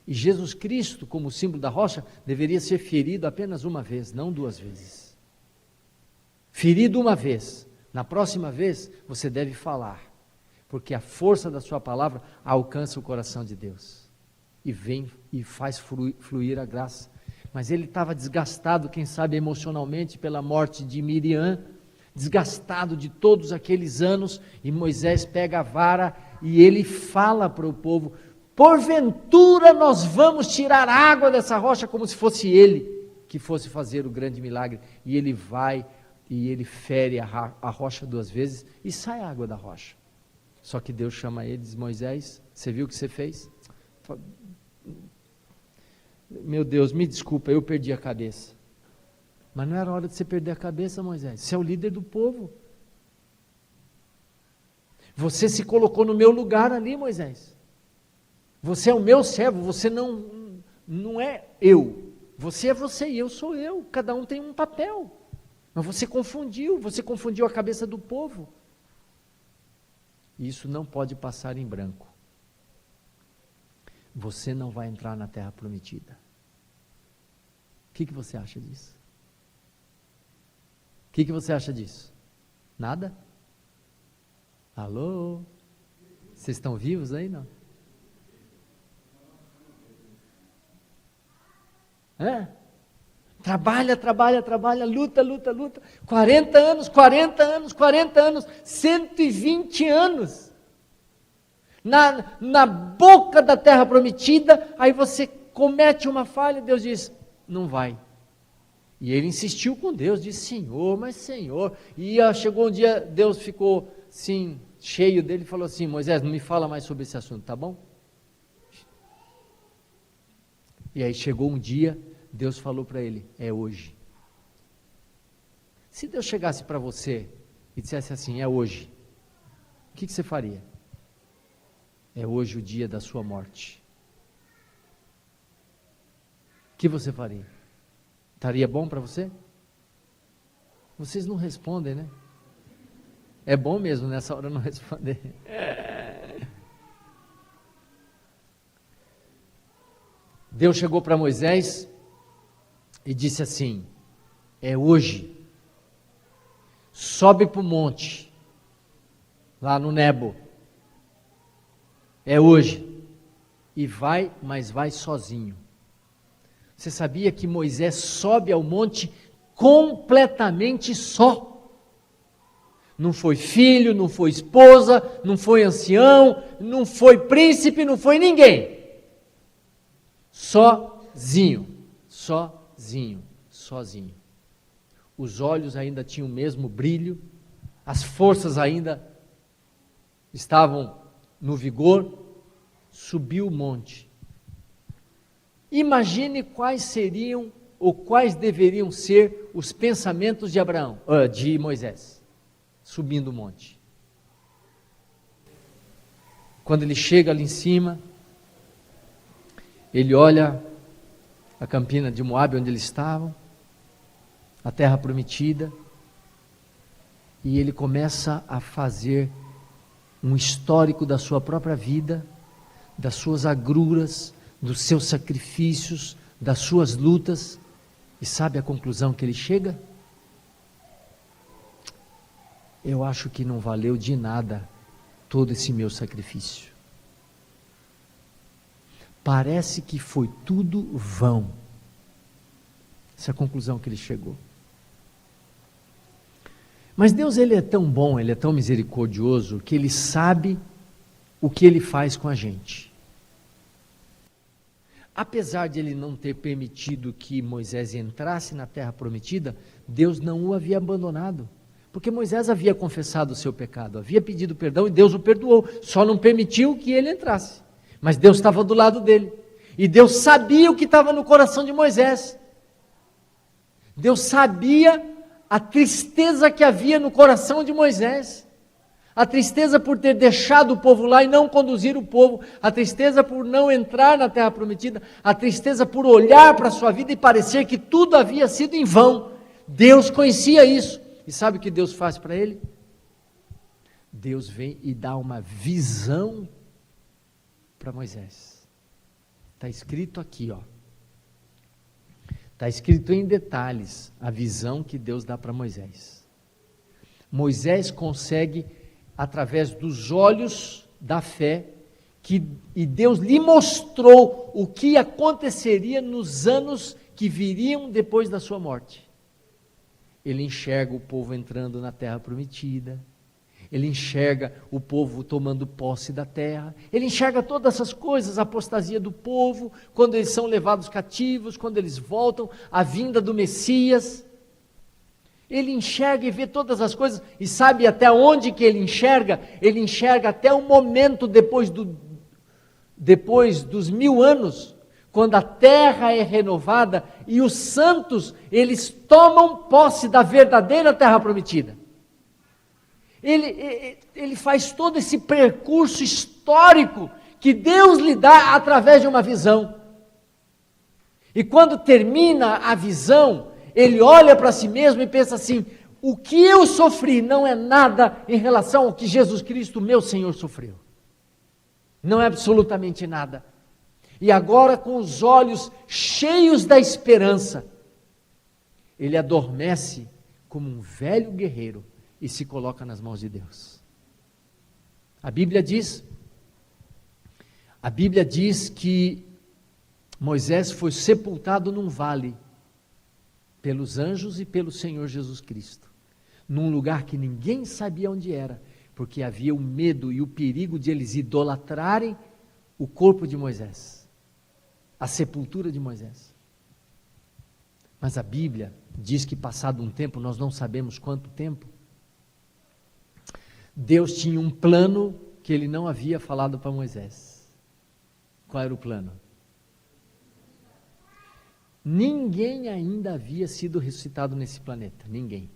E Jesus Cristo, como símbolo da rocha, deveria ser ferido apenas uma vez, não 2 vezes. Ferido uma vez, na próxima vez você deve falar, porque a força da sua palavra alcança o coração de Deus, e vem e faz fluir a graça. Mas ele estava desgastado, quem sabe emocionalmente, pela morte de Miriam, desgastado de todos aqueles anos, e Moisés pega a vara e ele fala para o povo, porventura nós vamos tirar água dessa rocha, como se fosse ele que fosse fazer o grande milagre. E ele vai e ele fere a rocha 2 vezes e sai água da rocha. Só que Deus chama ele e diz, Moisés, você viu o que você fez? Meu Deus, me desculpa, eu perdi a cabeça. Mas não era hora de você perder a cabeça, Moisés. Você é o líder do povo. Você se colocou no meu lugar ali, Moisés. Você é o meu servo, você não é eu. Você é você e eu sou eu. Cada um tem um papel. Mas você confundiu a cabeça do povo. E isso não pode passar em branco. Você não vai entrar na terra prometida. O que você acha disso? O que você acha disso? Nada? Alô? Vocês estão vivos aí, não? É? Trabalha, luta. 40 anos, 120 anos. Na boca da terra prometida, aí você comete uma falha, Deus diz, não vai. E ele insistiu com Deus, disse, Senhor. E chegou um dia, Deus ficou assim, cheio dele e falou assim, Moisés, não me fala mais sobre esse assunto, tá bom? E aí chegou um dia, Deus falou para ele, é hoje. Se Deus chegasse para você e dissesse assim, é hoje, o que você faria? É hoje o dia da sua morte. O que você faria? Estaria bom para você? Vocês não respondem, né? É bom mesmo nessa hora não responder. Deus chegou para Moisés e disse assim, é hoje, sobe para o monte, lá no Nebo, é hoje, e vai, mas vai sozinho. Você sabia que Moisés sobe ao monte completamente só? Não foi filho, não foi esposa, não foi ancião, não foi príncipe, não foi ninguém. Sozinho. Os olhos ainda tinham o mesmo brilho, as forças ainda estavam no vigor, subiu o monte. Imagine quais seriam ou quais deveriam ser os pensamentos de Moisés, subindo o monte. Quando ele chega ali em cima, ele olha a campina de Moabe, onde eles estavam, a terra prometida, e ele começa a fazer um histórico da sua própria vida, das suas agruras, dos seus sacrifícios, das suas lutas, e sabe a conclusão que ele chega? Eu acho que não valeu de nada todo esse meu sacrifício. Parece que foi tudo vão. Essa é a conclusão que ele chegou. Mas Deus, ele é tão bom, ele é tão misericordioso, que ele sabe o que ele faz com a gente. Apesar de ele não ter permitido que Moisés entrasse na terra prometida, Deus não o havia abandonado. Porque Moisés havia confessado o seu pecado, havia pedido perdão e Deus o perdoou, só não permitiu que ele entrasse. Mas Deus estava do lado dele. E Deus sabia o que estava no coração de Moisés. Deus sabia a tristeza que havia no coração de Moisés. A tristeza por ter deixado o povo lá e não conduzir o povo. A tristeza por não entrar na terra prometida. A tristeza por olhar para a sua vida e parecer que tudo havia sido em vão. Deus conhecia isso. E sabe o que Deus faz para ele? Deus vem e dá uma visão para Moisés. Está escrito aqui, ó. Está escrito em detalhes a visão que Deus dá para Moisés. Moisés consegue, através dos olhos da fé, e Deus lhe mostrou o que aconteceria nos anos que viriam depois da sua morte. Ele enxerga o povo entrando na terra prometida, ele enxerga o povo tomando posse da terra, ele enxerga todas essas coisas, a apostasia do povo, quando eles são levados cativos, quando eles voltam, a vinda do Messias. Ele enxerga e vê todas as coisas, e sabe até onde que ele enxerga? Ele enxerga até o momento depois dos 1000 anos, quando a terra é renovada, e os santos, eles tomam posse da verdadeira terra prometida. Ele faz todo esse percurso histórico que Deus lhe dá através de uma visão. E quando termina a visão, ele olha para si mesmo e pensa assim, o que eu sofri não é nada em relação ao que Jesus Cristo, meu Senhor, sofreu. Não é absolutamente nada. E agora, com os olhos cheios da esperança, ele adormece como um velho guerreiro, e se coloca nas mãos de Deus. A Bíblia diz que Moisés foi sepultado num vale pelos anjos e pelo Senhor Jesus Cristo, num lugar que ninguém sabia onde era, porque havia o medo e o perigo de eles idolatrarem o corpo de Moisés, a sepultura de Moisés. Mas a Bíblia diz que passado um tempo, nós não sabemos quanto tempo, Deus tinha um plano que ele não havia falado para Moisés. Qual era o plano? Ninguém ainda havia sido ressuscitado nesse planeta. Ninguém.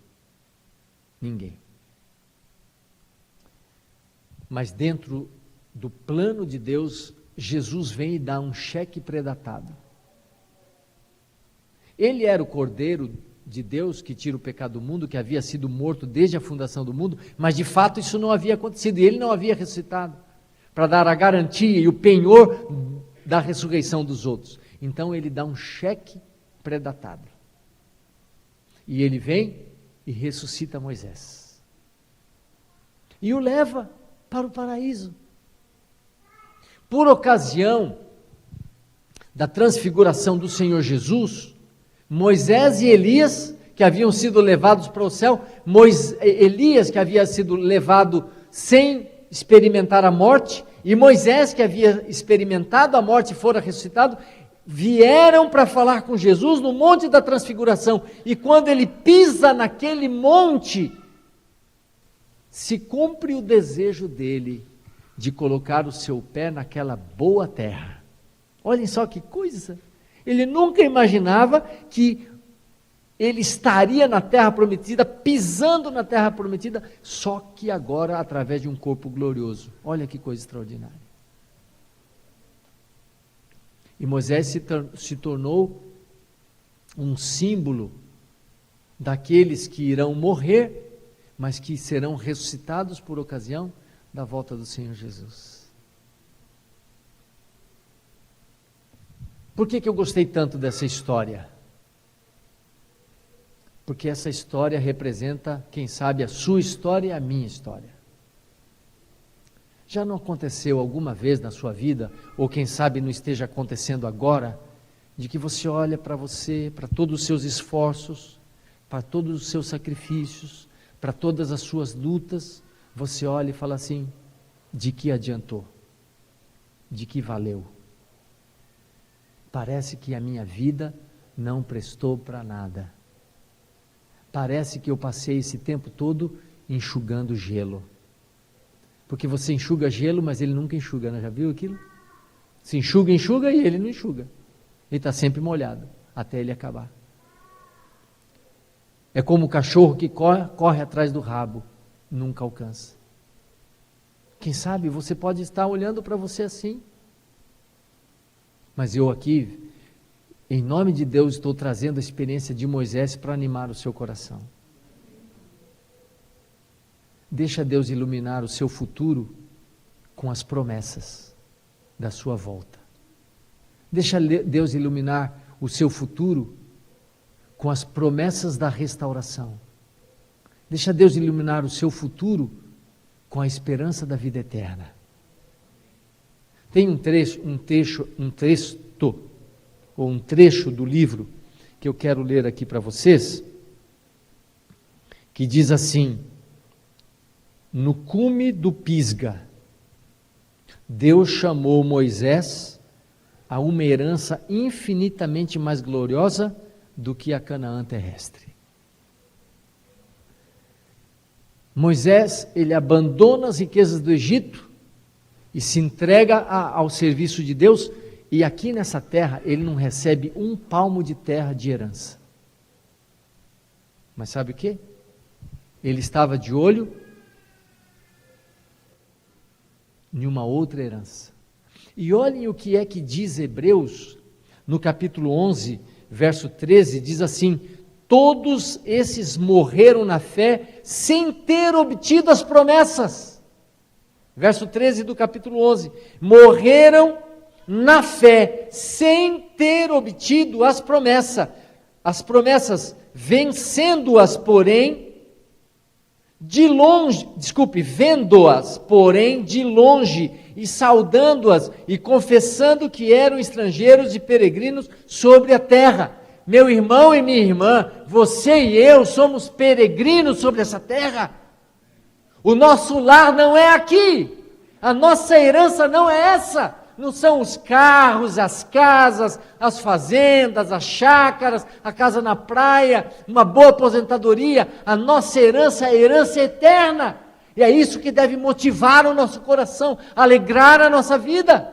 Mas dentro do plano de Deus, Jesus vem e dá um cheque pré-datado. Ele era o Cordeiro de Deus que tira o pecado do mundo, que havia sido morto desde a fundação do mundo, mas de fato isso não havia acontecido, e ele não havia ressuscitado, para dar a garantia e o penhor da ressurreição dos outros. Então ele dá um cheque pré-datado. E ele vem e ressuscita Moisés. E o leva para o paraíso. Por ocasião da transfiguração do Senhor Jesus, Moisés e Elias, que haviam sido levados para o céu, Elias, que havia sido levado sem experimentar a morte, e Moisés, que havia experimentado a morte e fora ressuscitado, vieram para falar com Jesus no Monte da Transfiguração. E quando ele pisa naquele monte, se cumpre o desejo dele de colocar o seu pé naquela boa terra. Olhem só que coisa! Ele nunca imaginava que ele estaria na terra prometida, pisando na terra prometida, só que agora através de um corpo glorioso. Olha que coisa extraordinária. E Moisés se tornou um símbolo daqueles que irão morrer, mas que serão ressuscitados por ocasião da volta do Senhor Jesus. Por que eu gostei tanto dessa história? Porque essa história representa, quem sabe, a sua história e a minha história. Já não aconteceu alguma vez na sua vida, ou quem sabe não esteja acontecendo agora, de que você olha para você, para todos os seus esforços, para todos os seus sacrifícios, para todas as suas lutas, você olha e fala assim: de que adiantou? De que valeu? Parece que a minha vida não prestou para nada. Parece que eu passei esse tempo todo enxugando gelo. Porque você enxuga gelo, mas ele nunca enxuga, né? Já viu aquilo? Se enxuga e ele não enxuga. Ele está sempre molhado, até ele acabar. É como o cachorro que corre atrás do rabo, nunca alcança. Quem sabe você pode estar olhando para você assim. Mas eu aqui, em nome de Deus, estou trazendo a experiência de Moisés para animar o seu coração. Deixa Deus iluminar o seu futuro com as promessas da sua volta. Deixa Deus iluminar o seu futuro com as promessas da restauração. Deixa Deus iluminar o seu futuro com a esperança da vida eterna. Tem um trecho do livro que eu quero ler aqui para vocês, que diz assim: no cume do Pisga, Deus chamou Moisés a uma herança infinitamente mais gloriosa do que a Canaã terrestre. Moisés, ele abandona as riquezas do Egito e se entrega ao serviço de Deus, e aqui nessa terra ele não recebe um palmo de terra de herança. Mas sabe o quê? Ele estava de olho em uma outra herança. E olhem o que é que diz Hebreus, no capítulo 11, verso 13, diz assim: todos esses morreram na fé sem ter obtido as promessas. Verso 13 do capítulo 11, morreram na fé sem ter obtido as promessas vencendo-as, porém, vendo-as, porém, de longe, e saudando-as, e confessando que eram estrangeiros e peregrinos sobre a terra. Meu irmão e minha irmã, você e eu somos peregrinos sobre essa terra. O nosso lar não é aqui, a nossa herança não é essa. Não são os carros, as casas, as fazendas, as chácaras, a casa na praia, uma boa aposentadoria. A nossa herança é a herança eterna. E é isso que deve motivar o nosso coração, alegrar a nossa vida.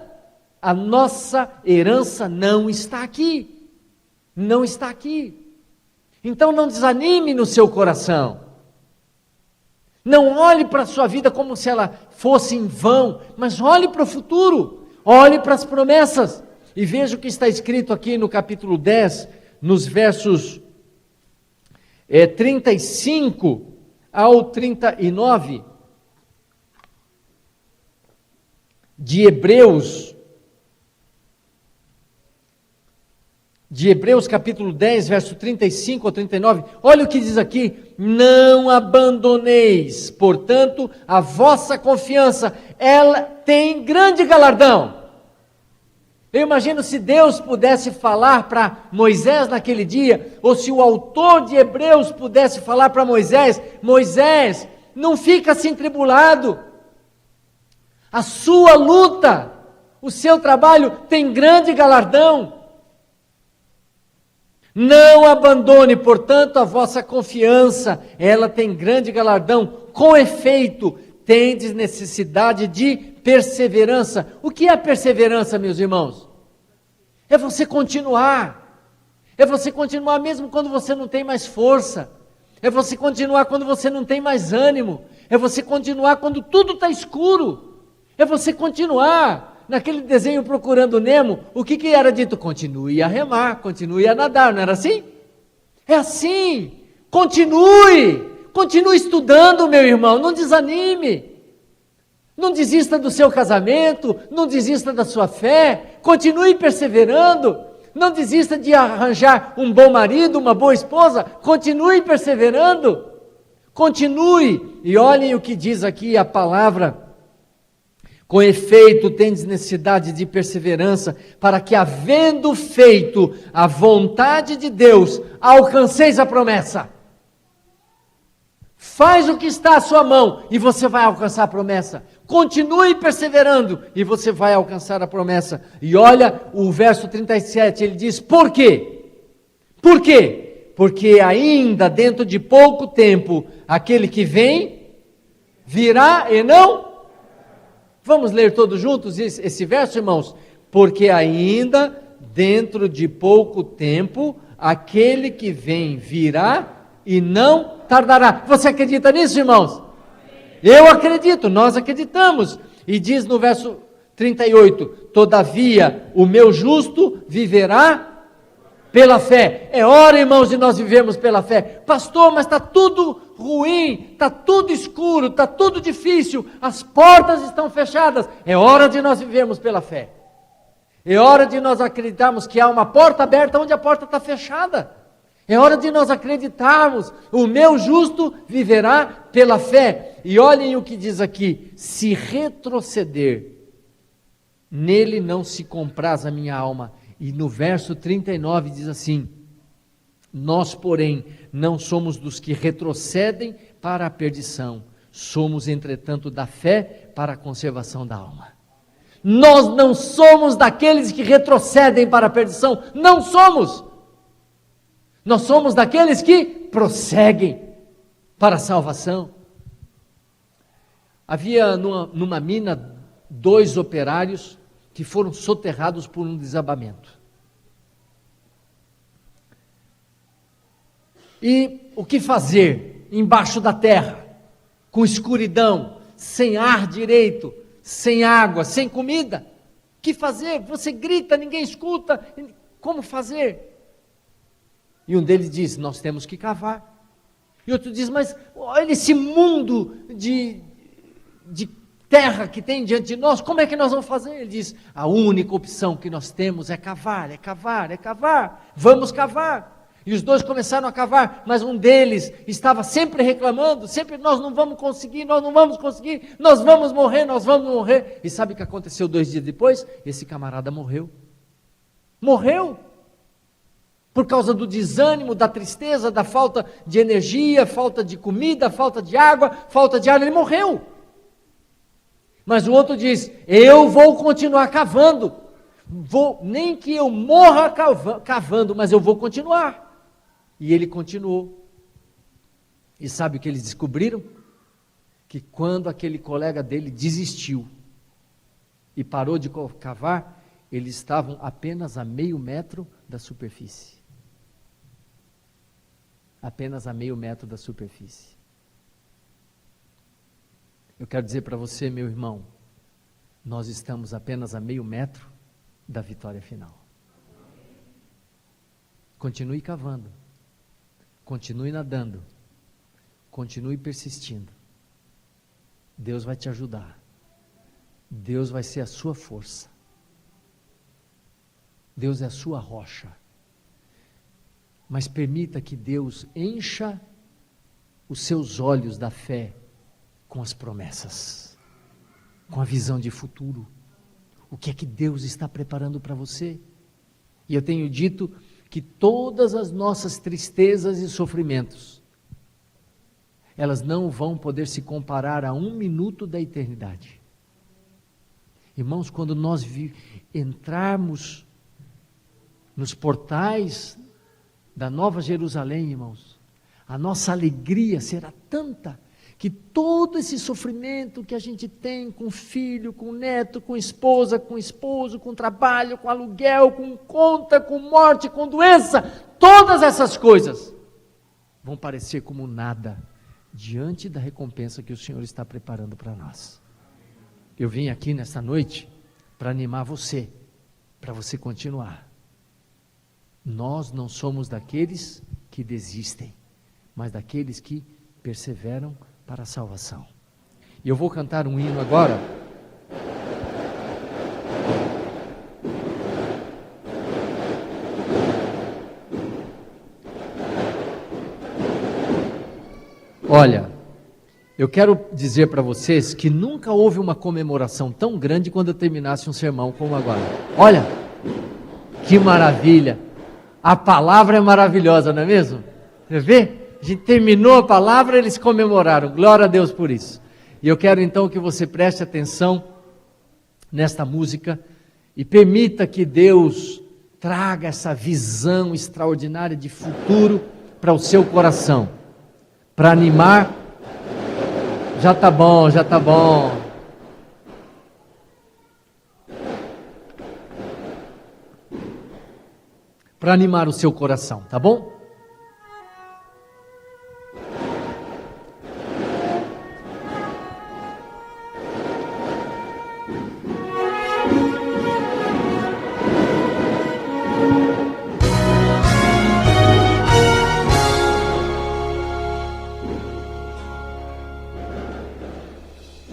A nossa herança não está aqui. Não está aqui. Então não desanime no seu coração. Não olhe para a sua vida como se ela fosse em vão, mas olhe para o futuro. Olhe para as promessas e veja o que está escrito aqui no capítulo 10, nos versos 35 ao 39 de Hebreus capítulo 10, verso 35 ao 39. Olha o que diz aqui: não abandoneis, portanto, a vossa confiança, ela tem grande galardão. Eu imagino se Deus pudesse falar para Moisés naquele dia, ou se o autor de Hebreus pudesse falar para Moisés: Moisés, não fica assim tribulado, a sua luta, o seu trabalho tem grande galardão. Não abandone, portanto, a vossa confiança, ela tem grande galardão. Com efeito, tendes necessidade de perseverança. O que é perseverança, meus irmãos? É você continuar. É você continuar mesmo quando você não tem mais força. É você continuar quando você não tem mais ânimo. É você continuar quando tudo está escuro. É você continuar. Naquele desenho Procurando Nemo, o que era dito? Continue a remar, continue a nadar, não era assim? É assim, continue estudando, meu irmão, não desanime, não desista do seu casamento, não desista da sua fé, continue perseverando, não desista de arranjar um bom marido, uma boa esposa, continue perseverando, continue, e olhem o que diz aqui a palavra: com efeito, tendes necessidade de perseverança, para que, havendo feito a vontade de Deus, alcanceis a promessa. Faz o que está à sua mão e você vai alcançar a promessa. Continue perseverando e você vai alcançar a promessa. E olha o verso 37, ele diz: por quê? Por quê? Porque ainda dentro de pouco tempo, aquele que vem, virá e não... Vamos ler todos juntos esse verso, irmãos? Porque ainda dentro de pouco tempo, aquele que vem virá e não tardará. Você acredita nisso, irmãos? Eu acredito, nós acreditamos. E diz no verso 38, todavia o meu justo viverá pela fé. É hora, irmãos, de nós vivermos pela fé. Pastor, mas está tudo ruim, está tudo escuro, está tudo difícil, as portas estão fechadas. É hora de nós vivermos pela fé. É hora de nós acreditarmos que há uma porta aberta onde a porta está fechada. É hora de nós acreditarmos, o meu justo viverá pela fé. E olhem o que diz aqui: se retroceder, nele não se compraz a minha alma. E no verso 39 diz assim: nós, porém, não somos dos que retrocedem para a perdição, somos, entretanto, da fé para a conservação da alma. Nós não somos daqueles que retrocedem para a perdição, não somos. Nós somos daqueles que prosseguem para a salvação. Havia numa mina 2 operários que foram soterrados por um desabamento. E o que fazer embaixo da terra, com escuridão, sem ar direito, sem água, sem comida? O que fazer? Você grita, ninguém escuta, como fazer? E um deles diz: nós temos que cavar. E outro diz: mas olha esse mundo de terra que tem diante de nós, como é que nós vamos fazer? Ele diz: a única opção que nós temos é cavar, é cavar, é cavar, vamos cavar. E os dois começaram a cavar, mas um deles estava sempre reclamando, sempre: nós não vamos conseguir, nós não vamos conseguir, nós vamos morrer, nós vamos morrer. E sabe o que aconteceu 2 dias depois? Esse camarada morreu. Morreu! Por causa do desânimo, da tristeza, da falta de energia, falta de comida, falta de água, falta de ar, ele morreu. Mas o outro diz: eu vou continuar cavando, nem que eu morra cavando, mas eu vou continuar. E ele continuou. E sabe o que eles descobriram? Que quando aquele colega dele desistiu e parou de cavar, eles estavam apenas a meio metro da superfície. Apenas a meio metro da superfície. Eu quero dizer para você, meu irmão, nós estamos apenas a meio metro da vitória final. Continue cavando, continue nadando, continue persistindo. Deus vai te ajudar. Deus vai ser a sua força. Deus é a sua rocha. Mas permita que Deus encha os seus olhos da fé com as promessas, com a visão de futuro. O que é que Deus está preparando para você? E eu tenho dito que todas as nossas tristezas e sofrimentos, elas não vão poder se comparar a 1 minuto da eternidade. Irmãos, quando nós entrarmos nos portais da Nova Jerusalém, irmãos, a nossa alegria será tanta que todo esse sofrimento que a gente tem com filho, com neto, com esposa, com esposo, com trabalho, com aluguel, com conta, com morte, com doença, todas essas coisas vão parecer como nada diante da recompensa que o Senhor está preparando para nós. Eu vim aqui nessa noite para animar você, para você continuar. Nós não somos daqueles que desistem, mas daqueles que perseveram para a salvação. E eu vou cantar um hino agora. Olha, eu quero dizer para vocês que nunca houve uma comemoração tão grande quando eu terminasse um sermão como agora. Olha, que maravilha! A palavra é maravilhosa, não é mesmo? Você vê? A gente terminou a palavra, eles comemoraram. Glória a Deus por isso. E eu quero então que você preste atenção nesta música e permita que Deus traga essa visão extraordinária de futuro para o seu coração, para animar. Já tá bom, já tá bom. Para animar o seu coração, tá bom?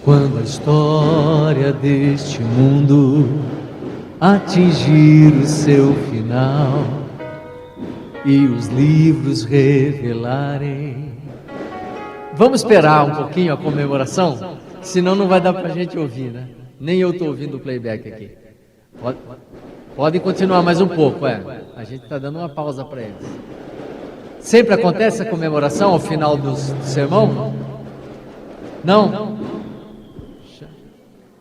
Quando a história deste mundo atingir o seu final e os livros revelarem. Vamos esperar um pouquinho a comemoração, senão não vai dar para a gente ouvir, né? Nem eu estou ouvindo o playback aqui. Podem continuar mais um pouco, a gente está dando uma pausa para eles. Sempre acontece a comemoração ao final do sermão? Não?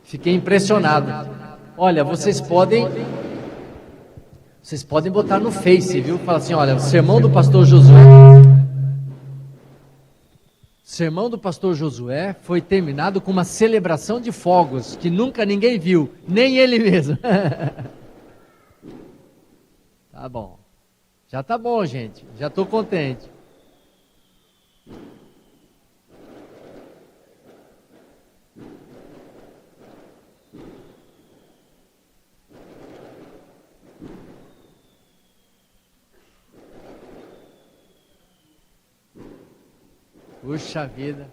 Fiquei impressionado. Olha, vocês podem botar no Face, viu? Fala assim, olha, o sermão do pastor Josué. O sermão do pastor Josué foi terminado com uma celebração de fogos que nunca ninguém viu, nem ele mesmo. Tá bom. Já tá bom, gente. Já estou contente. Puxa vida.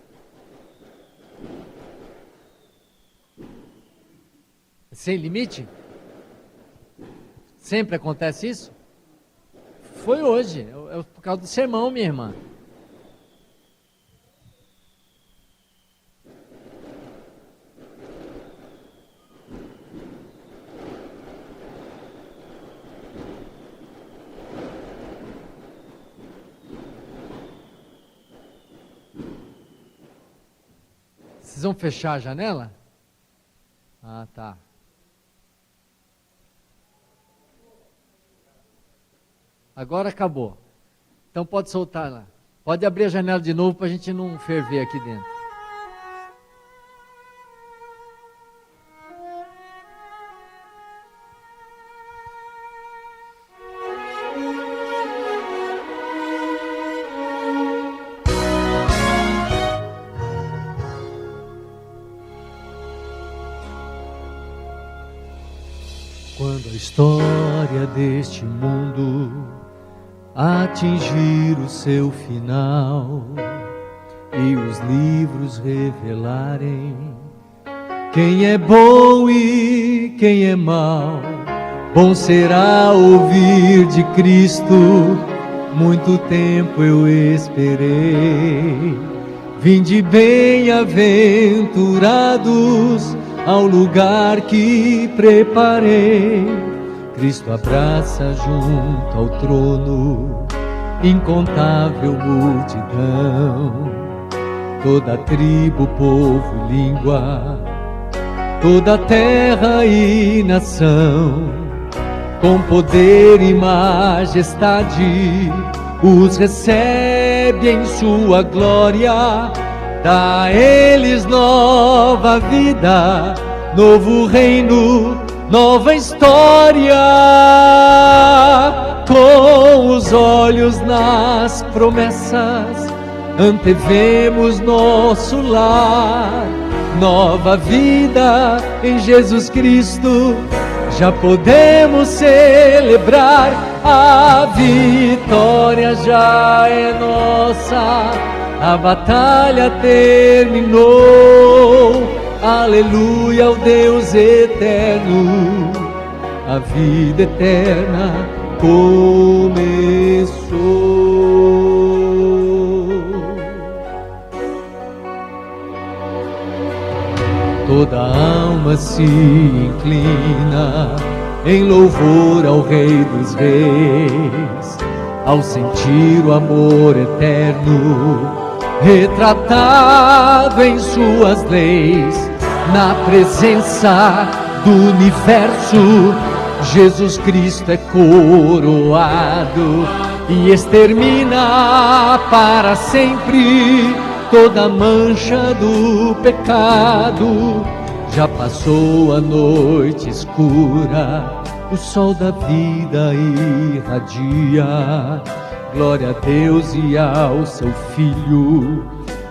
Sem limite? Sempre acontece isso? Foi hoje, é por causa do sermão, minha irmã. Vocês vão fechar a janela? Ah, tá. Agora acabou. Então pode soltar lá. Pode abrir a janela de novo para a gente não ferver aqui dentro. Quando a história deste mundo atingir o seu final e os livros revelarem quem é bom e quem é mau, bom será ouvir de Cristo: muito tempo eu esperei. Vinde bem-aventurados ao lugar que preparei. Cristo abraça junto ao trono incontável multidão, toda tribo, povo e língua, toda terra e nação, com poder e majestade os recebe em sua glória. Dá a eles nova vida, novo reino, nova história. Com os olhos nas promessas antevemos nosso lar. Nova vida em Jesus Cristo, já podemos celebrar. A vitória já é nossa, a batalha terminou. Aleluia ao Deus eterno, a vida eterna começou. Toda alma se inclina em louvor ao Rei dos Reis, ao sentir o amor eterno retratado em suas leis. Na presença do universo, Jesus Cristo é coroado e extermina para sempre toda mancha do pecado. Já passou a noite escura, o sol da vida irradia. Glória a Deus e ao seu Filho,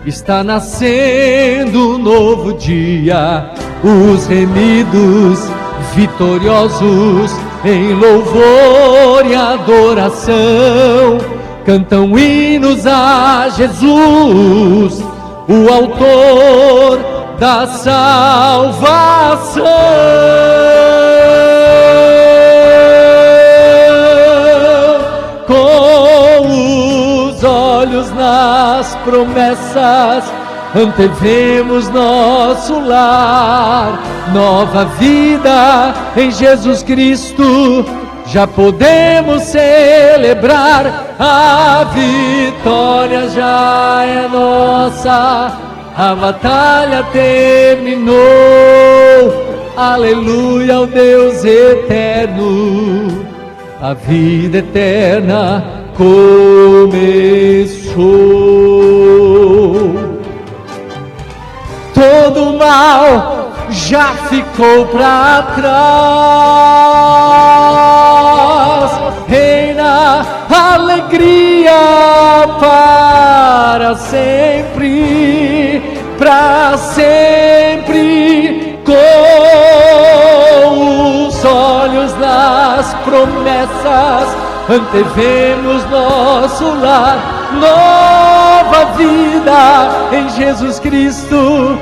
está nascendo um novo dia. Os remidos vitoriosos em louvor e adoração cantam hinos a Jesus, o autor da salvação. Com os olhos nas promessas antevemos nosso lar. Nova vida em Jesus Cristo, já podemos celebrar. A vitória já é nossa, a batalha terminou. Aleluia ao Deus eterno, a vida eterna começou. Todo mal já ficou para trás, reina alegria para sempre, para sempre. Com os olhos nas promessas antevemos nosso lar. Nova vida em Jesus Cristo,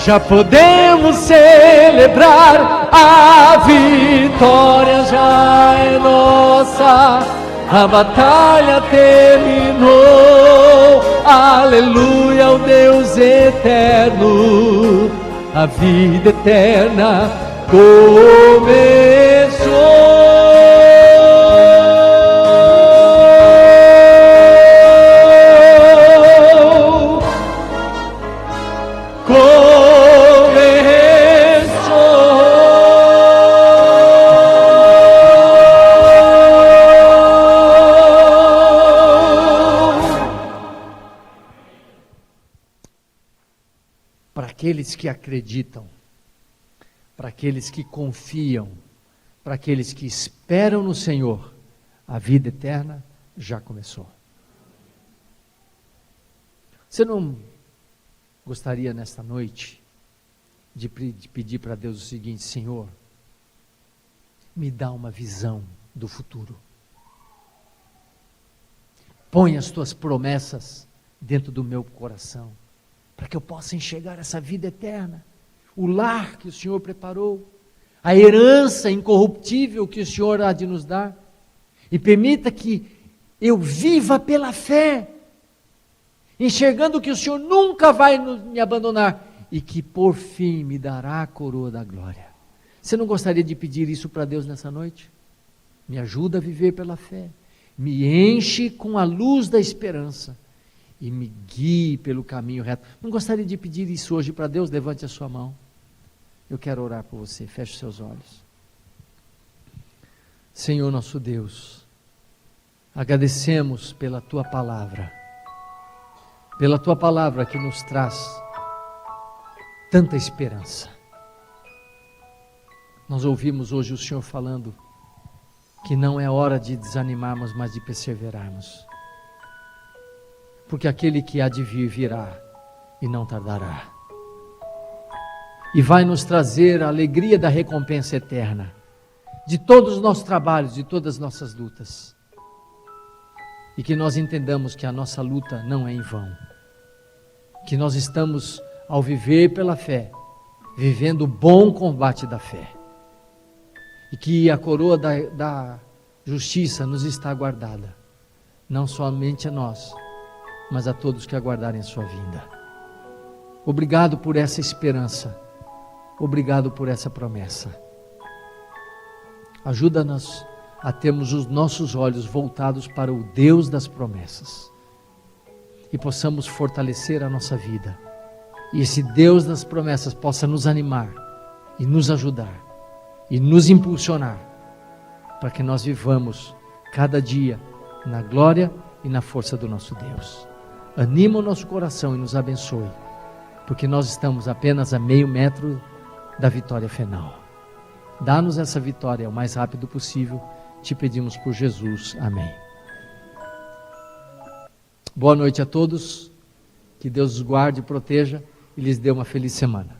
já podemos celebrar. A vitória já é nossa, a batalha terminou. Aleluia, o Deus eterno, a vida eterna começou. Para aqueles que acreditam, para aqueles que confiam, para aqueles que esperam no Senhor, a vida eterna já começou. Você não gostaria nesta noite de pedir para Deus o seguinte: Senhor, me dá uma visão do futuro. Põe as tuas promessas dentro do meu coração, para que eu possa enxergar essa vida eterna, o lar que o Senhor preparou, a herança incorruptível que o Senhor há de nos dar, e permita que eu viva pela fé, enxergando que o Senhor nunca vai me abandonar, e que por fim me dará a coroa da glória. Você não gostaria de pedir isso para Deus nessa noite? Me ajuda a viver pela fé, me enche com a luz da esperança, e me guie pelo caminho reto. Não gostaria de pedir isso hoje para Deus? Levante a sua mão. Eu quero orar por você. Feche os seus olhos. Senhor nosso Deus, agradecemos pela Tua palavra. Pela Tua palavra que nos traz tanta esperança. Nós ouvimos hoje o Senhor falando que não é hora de desanimarmos, mas de perseverarmos. Porque aquele que há de vir virá e não tardará. E vai nos trazer a alegria da recompensa eterna, de todos os nossos trabalhos, de todas as nossas lutas. E que nós entendamos que a nossa luta não é em vão. Que nós estamos, ao viver pela fé, vivendo o bom combate da fé. E que a coroa da justiça nos está guardada, não somente a nós, mas a todos que aguardarem a sua vinda. Obrigado por essa esperança, obrigado por essa promessa. Ajuda-nos a termos os nossos olhos voltados para o Deus das promessas, e possamos fortalecer a nossa vida, e esse Deus das promessas possa nos animar, e nos ajudar, e nos impulsionar, para que nós vivamos cada dia na glória e na força do nosso Deus. Anima o nosso coração e nos abençoe, porque nós estamos apenas a meio metro da vitória final. Dá-nos essa vitória o mais rápido possível, te pedimos por Jesus. Amém. Boa noite a todos, que Deus os guarde e proteja e lhes dê uma feliz semana.